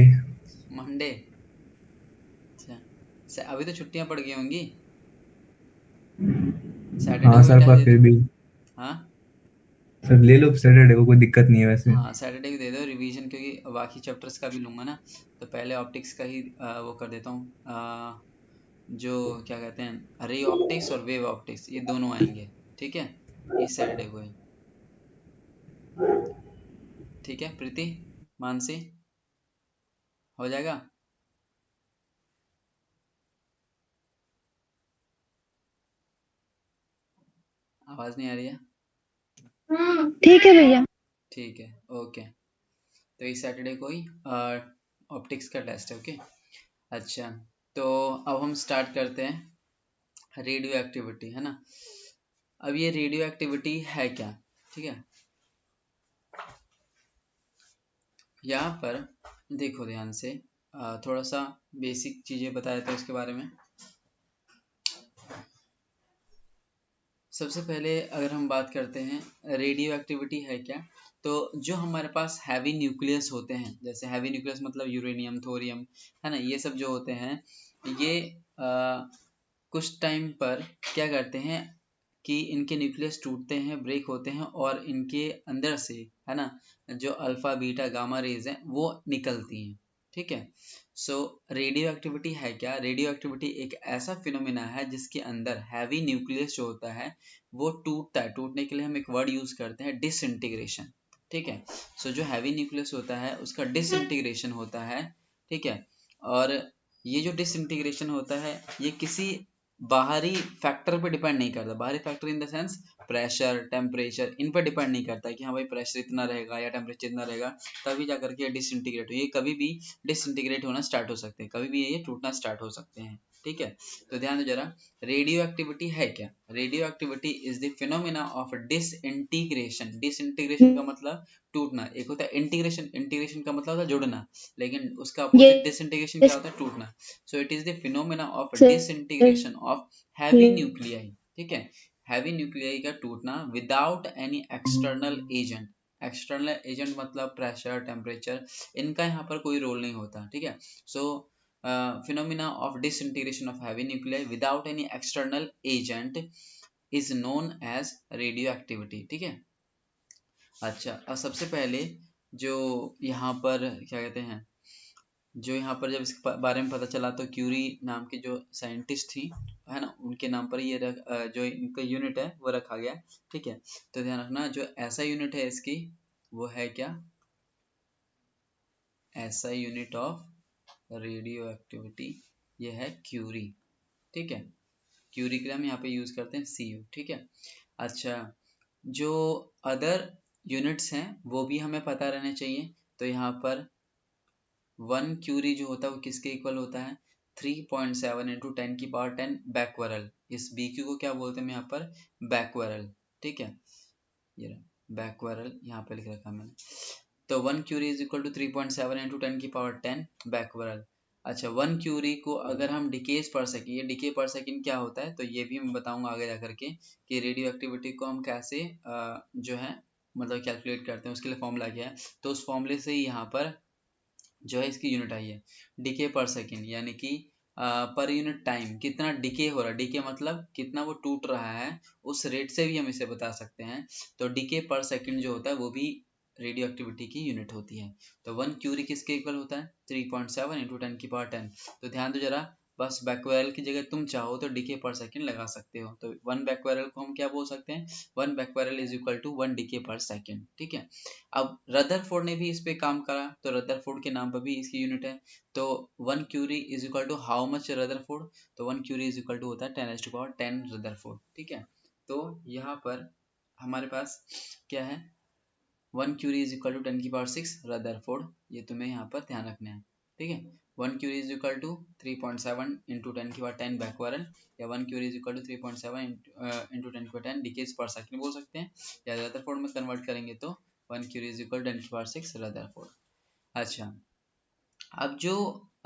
Monday, अच्छा अभी तो छुट्टियां पड़ गई होंगी, सैटरडे हाँ को ही सर, टेस्ट पर दे फिर दो। भी हाँ सर ले लो सैटरडे को, कोई दिक्कत नहीं है वैसे। हाँ, सैटरडे को दे दो रिवीजन, क्योंकि बाकी चैप्टर्स का भी लूंगा ना, तो पहले ऑप्टिक्स का ही वो कर देता हूँ। जो क्या कहते हैं, रे ऑप्टिक्स और वेव ऑप्टिक्स ये दोनों आएंगे। ठीक है, इस सैटरडे को ही। ठीक है प्रीति, मानसी, हो जाएगा? आवाज नहीं आ रही है? ठीक है भैया। ठीक है, ओके, तो इस सैटरडे को ही ऑप्टिक्स का टेस्ट है। ओके, अच्छा तो अब हम स्टार्ट करते हैं रेडियो एक्टिविटी, है ना। अब ये रेडियो एक्टिविटी है क्या? ठीक है, यहाँ पर देखो ध्यान से, थोड़ा सा बेसिक चीजें बता देता हूँ इसके बारे में। सबसे पहले अगर हम बात करते हैं रेडियो एक्टिविटी है क्या, तो जो हमारे पास हैवी न्यूक्लियस होते हैं, जैसे हैवी न्यूक्लियस मतलब यूरेनियम, थोरियम, है ना, ये सब जो होते हैं, ये कुछ टाइम पर क्या करते हैं कि इनके न्यूक्लियस टूटते हैं, ब्रेक होते हैं, और इनके अंदर से, है ना, जो अल्फा बीटा गामा रेज हैं वो निकलती हैं। ठीक है, सो रेडियो एक्टिविटी है क्या? रेडियो एक्टिविटी एक ऐसा फिनोमिना है जिसके अंदर हैवी न्यूक्लियस जो होता है वो टूटता है। टूटने के लिए हम एक वर्ड यूज करते हैं, डिसइंटीग्रेशन। ठीक है, सो जो हैवी न्यूक्लियस होता है उसका डिसइंटीग्रेशन होता है। ठीक है, और ये जो डिसइंटीग्रेशन होता है ये किसी बाहरी फैक्टर पे डिपेंड नहीं करता। बाहरी factor in the sense pressure, temperature, इन पर डिपेंड नहीं करता है कि हाँ भाई प्रेशर इतना रहेगा या टेम्परेचर इतना रहेगा तभी जा करके डिसइंटीग्रेट हो। ये कभी भी डिसइंटीग्रेट होना स्टार्ट हो सकते हैं, कभी भी ये टूटना स्टार्ट हो सकते हैं। ठीक है, तो ध्यान दो जरा, रेडियो एक्टिविटी है क्या? Radio activity is the phenomena of disintegration. Disintegration का मतलब टूटना, एक होता है इंटीग्रेशन, इंटीग्रेशन का मतलब होता है जुड़ना, लेकिन उसका अपोजिट डिसइंटीग्रेशन क्या होता है? टूटना। So it is the phenomena of disintegration of heavy nuclei. ठीक है, हैवी न्यूक्लियाई का टूटना without any external agent. External agent मतलब प्रेशर, टेम्परेचर, इनका यहाँ पर कोई रोल नहीं होता। ठीक है, सो phenomena of disintegration of heavy nuclei without any external agent is known as radioactivity। ठीक है, अच्छा अब सबसे पहले जो यहाँ पर क्या कहते हैं, जो यहाँ पर जब इसके बारे में पता चला तो क्यूरी नाम के जो साइंटिस्ट थी, है ना, उनके नाम पर ये जो इनका यूनिट है वो रखा गया। ठीक है, तो ध्यान रखना जो ऐसा यूनिट है इसकी वो है क्या? ऐसा यूनिट ऑफ रेडियो एक्टिविटी ये है क्यूरी। ठीक है, क्यूरी के लिए हम यहाँ पे यूज करते हैं CU। ठीक है, अच्छा जो अदर यूनिट्स हैं वो भी हमें पता रहने चाहिए। तो यहाँ पर 1 क्यूरी जो होता है वो किसके इक्वल होता है? 3.7 इंटू 10⁻10 बैक्वरल। इस BQ को क्या बोलते हैं यहाँ पर? बैक्वरल। ठीक है, ये बैक्वायरल यहाँ पे लिख रखा मैंने। तो 1 curie is equal to 3.7 into 10 की पावर 10 बैक्वायरल। अच्छा 1 क्यूरी को अगर हम डिकेज पर सेकेंड, ये डिके पर सेकेंड क्या होता है तो ये भी मैं बताऊंगा आगे जाकर के कि रेडियो एक्टिविटी को हम कैसे जो है मतलब कैलकुलेट करते हैं, उसके लिए फॉर्मूला क्या है। तो उस फॉर्मूले से ही यहाँ पर जो है इसकी यूनिट आई है डिके पर सेकेंड, यानी कि पर यूनिट टाइम कितना डिके हो रहा है, डिके मतलब कितना वो टूट रहा है, उस रेट से भी हम इसे बता सकते हैं। तो डिके पर सेकेंड जो होता है वो भी रेडियो एक्टिविटी की यूनिट होती है। तो 1 क्यूरी किसके इक्वल होता है 3.7 इंटू 10 की पावर 10। तो ध्यान दो जरा, बस बैक्वायरल की जगह तुम चाहो तो डिके पर सेकेंड लगा सकते हो। तो 1 बैक्वायरल को हम क्या बोल सकते हैं, 1 बैक्वायरल इज इक्वल टू 1 डिके पर सेकेंड। ठीक है, अब रदरफोर्ड ने भी इस पे काम करा, तो रदरफोर्ड के नाम पर भी इसकी यूनिट है। तो 1 curie is equal to how much Rutherford, तो 1 क्यूरी इज इक्वल टू होता है 10⁻10 रदरफोर्ड। ठीक है, तो यहाँ पर हमारे पास क्या है 1 क्यूरी इज इक्वल टू 10 की पावर 6 रदरफोर्ड, ये तुम्हें यहाँ पर ध्यान रखना है। ठीक है, 1 curie is equal to 3.7 into 10 की पावर 10 बैक्वायरल, या 1 curie is equal to 3.7 into 10 की पावर 10 डिकेज पर सेकंड बोल सकते हैं, या रदरफोर्ड में कन्वर्ट करेंगे तो 1 क्यूरी इज इक्वल टू 10 की पावर 6 रदरफोर्ड। अच्छा, अब जो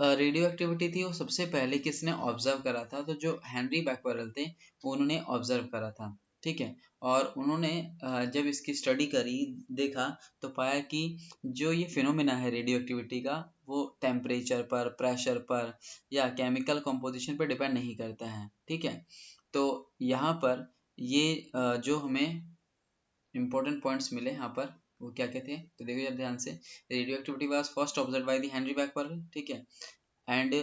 रेडियो एक्टिविटी थी वो सबसे पहले किसने ऑब्जर्व करा था, तो जो हेनरी बैक्वायरल थे उन्होंने ऑब्जर्व करा था। ठीक है, और उन्होंने जब इसकी स्टडी करी, देखा, तो पाया कि जो ये फिनोमेना है रेडियो एक्टिविटी का वो टेम्परेचर पर, प्रेशर पर या केमिकल कंपोजिशन पर डिपेंड नहीं करता है। ठीक है, तो यहाँ पर ये जो हमें इंपॉर्टेंट पॉइंट्स मिले यहाँ पर वो क्या क्या थे, तो देखो जरा ध्यान से। Radioactivity was first observed by the Henri Becquerel. ठीक है, and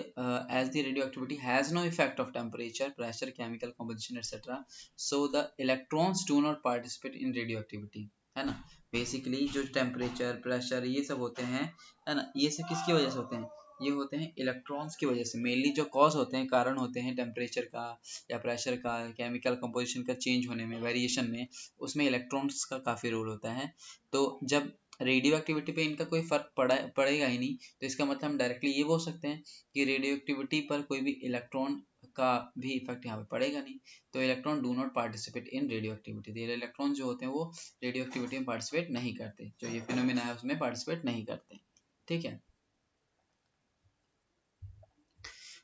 as the radioactivity has no effect of temperature, pressure, chemical composition etc, so the electrons do not participate in radioactivity, है ना। बेसिकली जो temperature, pressure ये सब होते हैं, है ना, ये सब किसकी वजह से होते हैं, ये होते हैं इलेक्ट्रॉन्स की वजह से। मेनली जो कॉज होते हैं, कारण होते हैं टेम्परेचर का या प्रेशर का, केमिकल कंपोजिशन का चेंज होने में, वेरिएशन में, उसमें इलेक्ट्रॉन्स का काफ़ी रोल होता है। तो जब रेडियो एक्टिविटी पे इनका कोई फर्क पड़ेगा ही नहीं, तो इसका मतलब हम डायरेक्टली ये बोल सकते हैं कि रेडियो एक्टिविटी पर कोई भी इलेक्ट्रॉन का भी इफेक्ट यहाँ पे पड़ेगा नहीं। तो electron do not participate in radio activity, ये इलेक्ट्रॉन जो होते हैं वो रेडियो एक्टिविटी में पार्टिसिपेट नहीं करते, जो ये फिनोमेना है उसमें पार्टिसिपेट नहीं करते। ठीक है,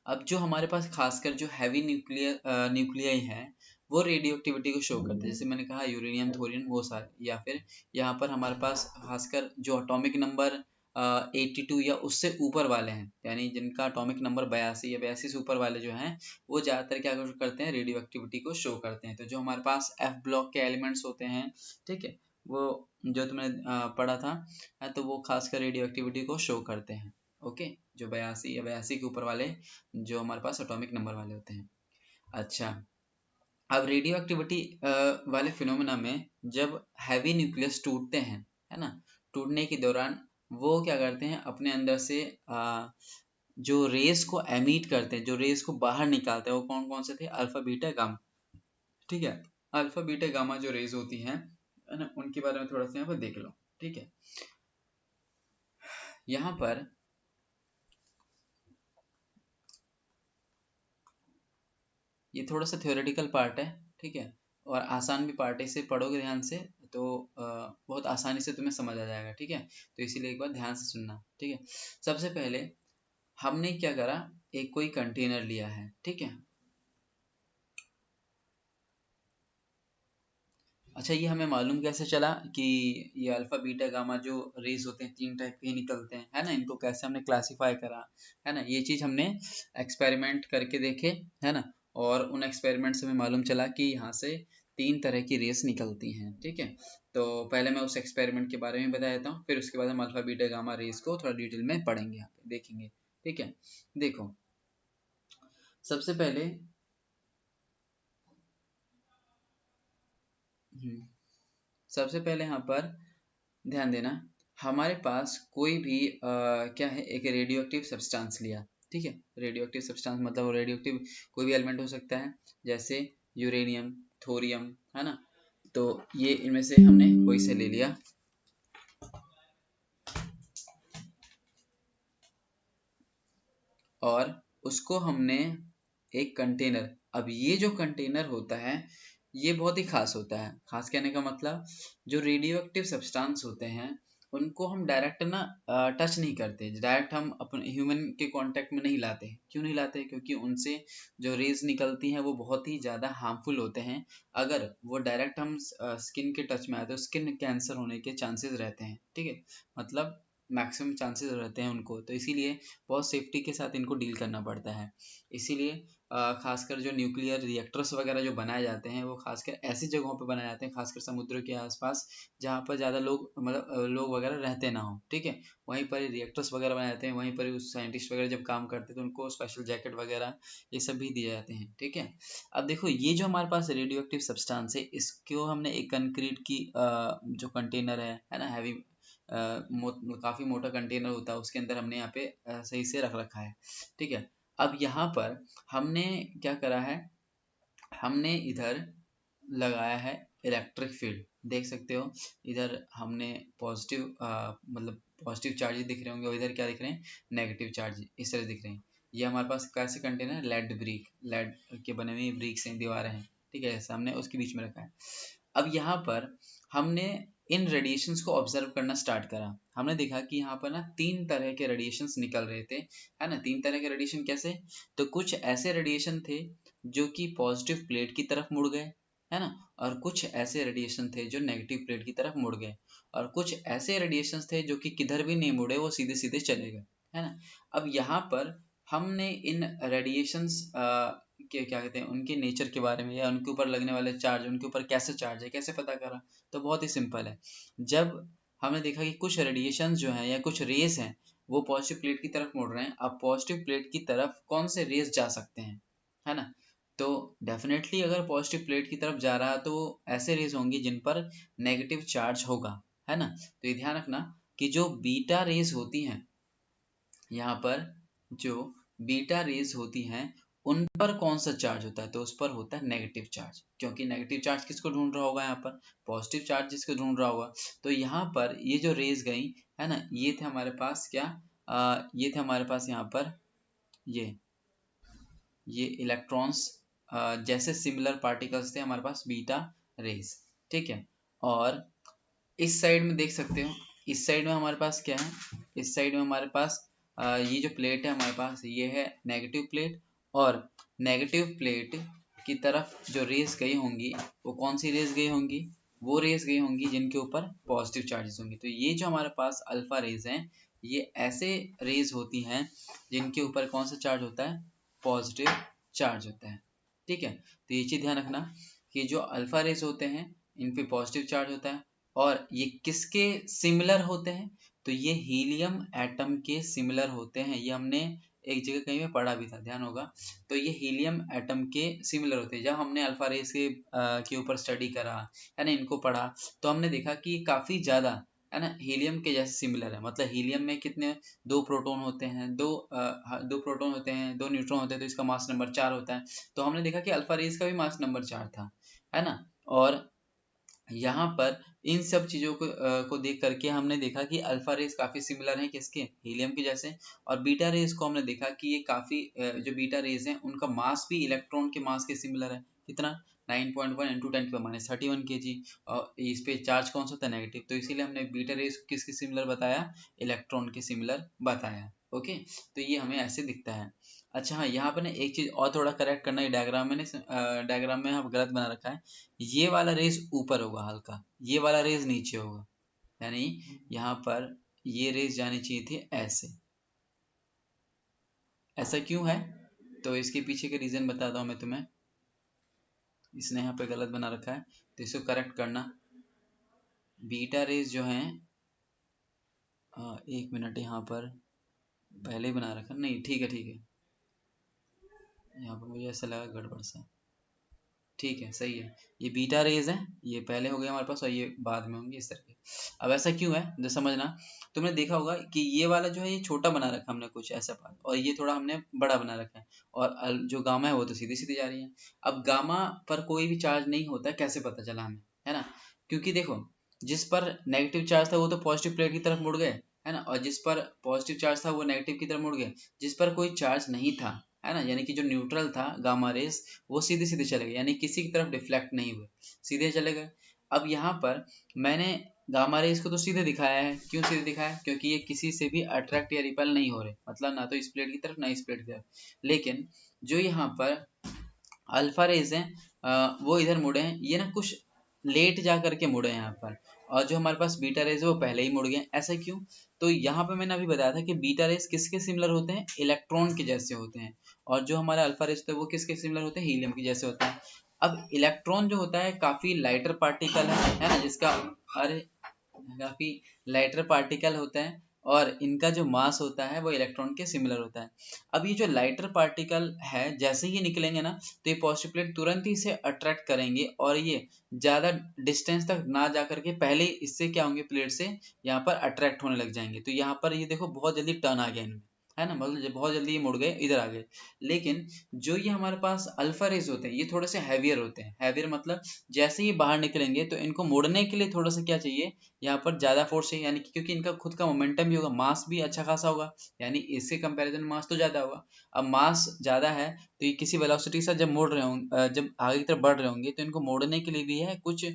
अब जो हमारे पास खासकर जो हैवी न्यूक्लियाई है वो रेडियो एक्टिविटी को शो करते हैं, जैसे मैंने कहा यूरेनियम, थोरियम, वो सारे, या फिर यहाँ पर हमारे पास खासकर जो एटॉमिक नंबर 82 या उससे ऊपर वाले हैं, यानी जिनका एटॉमिक नंबर 82 या 82 से ऊपर वाले जो हैं वो ज़्यादातर क्या करते हैं, रेडियो एक्टिविटी को शो करते हैं। तो जो हमारे पास F ब्लॉक के एलिमेंट्स होते हैं, ठीक है, वो जो तुमने पढ़ा था, तो वो खासकर रेडियो एक्टिविटी को शो करते हैं। ओके, जो 82 या 82 के ऊपर वाले जो हमारे पास एटॉमिक नंबर वाले होते हैं। अच्छा, अब रेडियो एक्टिविटी वाले फिनोमेना में जब हैवी न्यूक्लियस टूटते हैं, है ना, टूटने के दौरान वो क्या करते हैं, अपने अंदर से जो रेस को एमिट करते हैं, जो रेस को बाहर निकालते हैं, वो कौन कौन से थे, अल्फा बीटा गामा। ठीक है, अल्फा बीटा गामा जो रेस होती हैं, है ना, उनके बारे में थोड़ा सा यहाँ पर देख लो। ठीक है, यहाँ पर ये थोड़ा सा थ्योरेटिकल पार्ट है। ठीक है, और आसान भी पार्ट है, इसे पढ़ोगे ध्यान से तो बहुत आसानी से तुम्हें समझ आ जाएगा। ठीक है, तो इसीलिए एक बार ध्यान से सुनना। ठीक है, सबसे पहले हमने क्या करा, एक कोई कंटेनर लिया है। ठीक है, अच्छा, ये हमें मालूम कैसे चला कि ये अल्फा बीटा गामा जो रेज होते हैं 3 टाइप के निकलते हैं, है ना, इनको कैसे हमने क्लासिफाई करा, है ना, ये चीज हमने एक्सपेरिमेंट करके देखे, है ना, और उन एक्सपेरिमेंट से हमें मालूम चला कि यहाँ से 3 तरह की रेस निकलती हैं। ठीक है, तो पहले मैं उस एक्सपेरिमेंट के बारे में बता देता हूँ, फिर उसके बाद हम अल्फा बीटा गामा रेस को थोड़ा डिटेल में पढ़ेंगे, यहाँ पे देखेंगे। ठीक है, देखो सबसे पहले सबसे पहले यहाँ पर ध्यान देना, हमारे पास कोई भी क्या है, एक रेडियो एक्टिव सब्सटेंस लिया। ठीक है, रेडियो एक्टिव सब्सटेंस मतलब रेडियो एक्टिव कोई भी एलिमेंट हो सकता है, जैसे यूरेनियम, थोरियम, है ना, तो ये इनमें से हमने कोई से ले लिया और उसको हमने एक कंटेनर, अब ये जो कंटेनर होता है ये बहुत ही खास होता है। खास कहने का मतलब जो रेडियो एक्टिव सब्सटेंस होते हैं उनको हम डायरेक्ट ना टच नहीं करते, डायरेक्ट हम अपने ह्यूमन के कांटेक्ट में नहीं लाते। क्यों नहीं लाते? क्योंकि उनसे जो रेज निकलती हैं वो बहुत ही ज़्यादा हार्मफुल होते हैं। अगर वो डायरेक्ट हम स्किन के टच में आए तो स्किन कैंसर होने के चांसेस रहते हैं। ठीक है, मतलब मैक्सिमम चांसेस रहते हैं उनको, तो इसीलिए बहुत सेफ्टी के साथ इनको डील करना पड़ता है। इसीलिए खासकर जो न्यूक्लियर रिएक्टर्स वगैरह जो बनाए जाते हैं वो खासकर ऐसी जगहों पे बनाए जाते हैं, खासकर समुद्र के आसपास जहाँ पर ज़्यादा लोग मतलब लोग वगैरह रहते ना हो। ठीक है, वहीं पर रिएक्टर्स वगैरह बनाए जाते हैं, वहीं पर उस साइंटिस्ट वगैरह जब काम करते हैं तो उनको स्पेशल जैकेट वगैरह ये सब भी दिए जाते हैं। ठीक है, अब देखो ये जो हमारे पास रेडियो एक्टिव सब्सटेंस है इसको हमने एक कंक्रीट की जो कंटेनर है ना, हैवी काफ़ी मोटा कंटेनर होता है, उसके अंदर हमने यहाँ पे सही से रख रखा है। ठीक है, अब यहाँ पर हमने क्या करा है, हमने इधर लगाया है इलेक्ट्रिक फील्ड। देख सकते हो इधर हमने पॉजिटिव मतलब पॉजिटिव चार्जेस दिख रहे होंगे और इधर क्या दिख रहे हैं, नेगेटिव चार्ज इस तरह दिख रहे हैं। ये हमारे पास कैसे कंटेनर, लेड ब्रिक, लेड के बने हुए ब्रिक्स हैं, दीवारें हैं। ठीक है, सामने उसके बीच में रखा है। अब यहाँ पर हमने इन रेडिएशंस को ऑब्जर्व करना स्टार्ट करा। हमने देखा कि यहाँ पर ना 3 तरह के रेडिएशंस निकल रहे थे, है ना। 3 तरह के रेडिएशन कैसे? तो कुछ ऐसे रेडिएशन थे जो कि पॉजिटिव प्लेट की तरफ मुड़ गए, है ना, और कुछ ऐसे रेडिएशन थे जो नेगेटिव प्लेट की तरफ मुड़ गए, और कुछ ऐसे रेडिएशन थे जो कि किधर भी नहीं मुड़े, वो सीधे सीधे चले गए, है ना। अब यहाँ पर हमने इन रेडिएशंस के क्या कहते हैं उनके नेचर के बारे में या उनके ऊपर लगने वाले चार्ज, उनके ऊपर कैसे चार्ज है, कैसे पता करा? तो बहुत ही सिंपल है। जब हमने देखा कि कुछ रेडिएशन जो हैं या कुछ रेस हैं वो पॉजिटिव प्लेट की तरफ मुड़ रहे हैं, अब पॉजिटिव प्लेट की तरफ कौन से रेस जा सकते हैं, है ना। तो डेफिनेटली अगर पॉजिटिव प्लेट की तरफ जा रहा है तो ऐसे रेस होंगी जिन पर नेगेटिव चार्ज होगा, है ना। तो ये ध्यान रखना कि जो बीटा रेस होती हैं, यहाँ पर जो बीटा रेज होती हैं उन पर कौन सा चार्ज होता है, तो उस पर होता है नेगेटिव चार्ज। क्योंकि नेगेटिव चार्ज किसको ढूंढ रहा होगा, यहाँ पर पॉजिटिव चार्ज जिसको ढूंढ रहा होगा। तो यहाँ पर ये जो रेज गई, है ना, ये थे हमारे पास क्या, ये थे हमारे पास यहाँ पर ये इलेक्ट्रॉन्स जैसे सिमिलर पार्टिकल्स थे हमारे पास, बीटा रेज। ठीक है, और इस साइड में देख सकते हो, इस साइड में हमारे पास क्या है, इस साइड में हमारे पास ये जो प्लेट है हमारे पास ये है नेगेटिव प्लेट, और नेगेटिव प्लेट की तरफ जो रेस गई होंगी वो कौन सी रेस गई होंगी, वो रेस गई होंगी जिनके ऊपर पॉजिटिव चार्जेस होंगे। तो ये जो हमारे पास अल्फा रेज हैं ये ऐसे रेज होती हैं जिनके ऊपर कौन सा चार्ज होता है, पॉजिटिव चार्ज होता है। ठीक है, तो ये चीज ध्यान रखना कि जो अल्फा रेज होते हैं इन पे पॉजिटिव चार्ज होता है, और ये किसके सिमिलर होते हैं, तो ये हीलियम एटम के सिमिलर होते हैं। ये हमने एक जगह कहीं में पढ़ा भी था, ध्यान होगा। तो ये हीलियम एटम के सिमिलर होते हैं। जब हमने अल्फा रेस के ऊपर स्टडी करा, है ना, इनको पढ़ा, तो हमने देखा कि ये काफी ज्यादा, है ना, हीलियम के जैसे सिमिलर है। मतलब हीलियम में कितने, 2 प्रोटॉन होते हैं, 2 प्रोटॉन होते हैं, 2 न्यूट्रॉन होते हैं, तो इसका मास नंबर 4 होता है। तो हमने देखा कि अल्फा रेस का भी मास नंबर 4 था, है ना। और यहाँ पर इन सब चीजों को देख करके हमने देखा कि अल्फा रेस काफी सिमिलर हैं किसके, हीलियम के जैसे। और बीटा रेस को हमने देखा कि ये काफी जो बीटा रेस हैं उनका मास भी इलेक्ट्रॉन के मास के सिमिलर है। कितना, 9.1 इंटू 10⁻31 kg। और इस पे चार्ज कौन सा होता है, नेगेटिव। तो इसीलिए हमने बीटा रेस को किसके सिमिलर बताया, इलेक्ट्रॉन के सिमिलर बताया। ओके, तो ये हमें ऐसे दिखता है। अच्छा हाँ, यहाँ पर ना एक चीज और थोड़ा करेक्ट करना है, डायग्राम में डायग्राम में हम गलत बना रखा है। ये वाला रेस ऊपर होगा हल्का, ये वाला रेस नीचे होगा, यानी यहाँ पर ये रेस जानी चाहिए थी ऐसे। ऐसा क्यों है, तो इसके पीछे के रीजन बताता हूँ मैं तुम्हें। इसने यहाँ पे गलत बना रखा है तो इसको करेक्ट करना। बीटा रेस जो है, एक मिनट, यहाँ पर पहले ही बना रखा, नहीं ठीक है ठीक है, यहाँ पर मुझे ऐसा लगा गड़बड़ सा। ठीक है, सही है, ये बीटा रेज है, ये पहले हो गए हमारे पास और ये बाद में होंगे इस तरह के। अब ऐसा क्यों है जो समझना, तुमने देखा होगा कि ये वाला जो है ये छोटा बना रखा हमने कुछ ऐसा पार्ट, और ये थोड़ा हमने बड़ा बना रखा है, और जो गामा है वो तो सीधी सीधी जा रही है। अब गामा पर कोई भी चार्ज नहीं होता, कैसे पता चला हमें, है ना। क्योंकि देखो जिस पर नेगेटिव चार्ज था वो तो पॉजिटिव प्लेट की तरफ मुड़ गए, है ना, और जिस पर पॉजिटिव चार्ज था वो नेगेटिव की तरफ मुड़ गए। जिस पर कोई चार्ज नहीं था, है ना, यानी कि जो न्यूट्रल था गामा रेस वो सीधे सीधे चले गए, यानी किसी की तरफ डिफ्लेक्ट नहीं हुए, सीधे चले गए। अब यहाँ पर मैंने गामा रेस को तो सीधे दिखाया है, क्यों सीधे दिखाया, क्योंकि ये किसी से भी अट्रैक्ट या रिपेल नहीं हो रहे, मतलब ना तो इस प्लेट की तरफ ना इस प्लेट की तरफ। लेकिन जो यहाँ पर अल्फा रेज हैं वो इधर मुड़े हैं, ये ना कुछ लेट जा करके मुड़े हैं यहाँ पर, और जो हमारे पास बीटा रेज है वो पहले ही मुड़ गए। ऐसा क्यों? तो यहाँ पे मैंने अभी बताया था कि बीटा रेज किसके सिमिलर होते हैं, इलेक्ट्रॉन के जैसे होते हैं, और जो हमारा अल्फा रेज होता है वो किसके सिमिलर होते हैं, हीलियम के जैसे होते हैं। अब इलेक्ट्रॉन जो होता है काफी लाइटर पार्टिकल है ना, जिसका अरे काफी लाइटर पार्टिकल होता है, और इनका जो मास होता है वो इलेक्ट्रॉन के सिमिलर होता है। अब ये जो लाइटर पार्टिकल है जैसे ही निकलेंगे ना तो ये पॉजिटिव प्लेट तुरंत ही इसे अट्रैक्ट करेंगे, और ये ज्यादा डिस्टेंस तक ना जा करके पहले इससे क्या होंगे, प्लेट से यहाँ पर अट्रैक्ट होने लग जाएंगे। तो यहाँ पर ये देखो बहुत जल्दी टर्न आ गया इनमें, है ना, मतलब बहुत जल्दी ये मुड़ गए, इधर आ गए। लेकिन जो ये हमारे पास अल्फा रेज होते हैं ये थोड़े से हैवियर होते हैं, हैवियर मतलब जैसे ही बाहर निकलेंगे तो इनको मोड़ने के लिए थोड़ा सा क्या चाहिए, यहाँ पर ज्यादा फोर्स चाहिए, यानी कि क्योंकि इनका खुद का मोमेंटम भी होगा, मास भी अच्छा खासा होगा, यानी इसके कंपैरिजन में मास तो ज्यादा होगा। अब मास ज्यादा है तो ये किसी वेलोसिटी से जब मोड़ रहे होंगे, जब आगे की तरफ बढ़ रहे होंगे, तो इनको मोड़ने के लिए भी है कुछ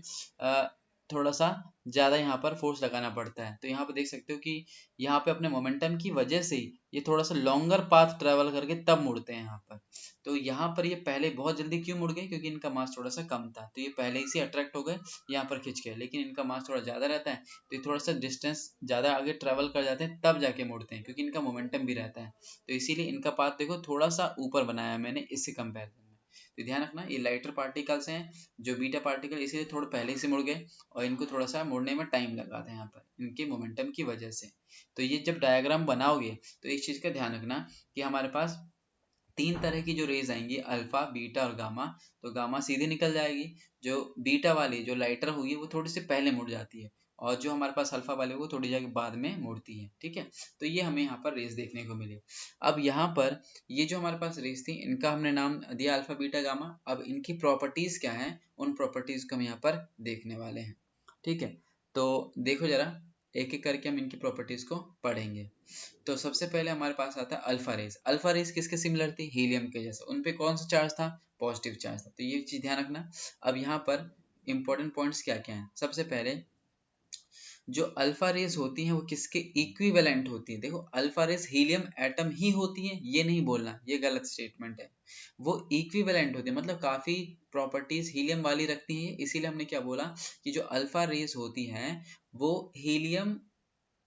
थोड़ा सा ज्यादा यहाँ पर फोर्स लगाना पड़ता है। तो यहाँ पे देख सकते हो कि यहाँ पे अपने मोमेंटम की वजह से ये थोड़ा सा लॉन्गर पाथ ट्रेवल करके तब मुड़ते हैं यहाँ पर। तो यहाँ पर ये पहले बहुत जल्दी क्यों मुड़ गए, क्योंकि इनका मास थोड़ा सा कम था, तो ये पहले ही से अट्रैक्ट हो गए यहाँ पर खिंच के। लेकिन इनका मास थोड़ा ज्यादा रहता है तो ये थोड़ा सा डिस्टेंस ज्यादा आगे ट्रेवल कर जाते हैं तब जाके मुड़ते हैं, क्योंकि इनका मोमेंटम भी रहता है। तो इसीलिए इनका पाथ देखो थोड़ा सा ऊपर बनाया है मैंने इससे कंपेरिजन में। तो ध्यान रखना ये लाइटर पार्टिकल्स हैं जो बीटा पार्टिकल, इसीलिए थोड़ा पहले ही से मुड़ गए, और इनको थोड़ा सा मुड़ने में टाइम लगा था यहाँ पर इनके मोमेंटम की वजह से। तो ये जब डायग्राम बनाओगे तो इस चीज का ध्यान रखना कि हमारे पास तीन तरह की जो रेज आएंगी, अल्फा बीटा और गामा। तो गामा सीधे निकल जाएगी, जो बीटा वाली जो लाइटर होगी वो थोड़ी सी पहले मुड़ जाती है, और जो हमारे पास अल्फा वाले वो थोड़ी जगह बाद में मुड़ती है। ठीक है, तो ये हमें यहाँ पर रेस देखने को मिली। अब यहाँ पर ये जो हमारे पास रेस थी इनका हमने नाम दिया अल्फा बीटा गामा। अब इनकी प्रॉपर्टीज क्या है, उन प्रॉपर्टीज को हम यहाँ पर देखने वाले हैं। ठीक है, तो देखो जरा एक एक करके हम इनकी प्रॉपर्टीज को पढ़ेंगे। तो सबसे पहले हमारे पास आता है अल्फा रेस। अल्फा रेस किसके सिमिलर थी, हीलियम के जैसे। उनपे कौन सा चार्ज था, पॉजिटिव चार्ज था। तो ये चीज ध्यान रखना। अब यहाँ पर इंपॉर्टेंट पॉइंट्स क्या क्या हैं, सबसे पहले जो अल्फा रेस होती हैं वो किसके इक्विवेलेंट होती है। देखो अल्फा रेस हीलियम एटम ही होती है ये नहीं बोलना, ये गलत स्टेटमेंट है। वो इक्विवेलेंट होती है मतलब काफी प्रॉपर्टीज हीलियम वाली रखती हैं, इसीलिए हमने क्या बोला कि जो अल्फा रेस होती हैं वो हीलियम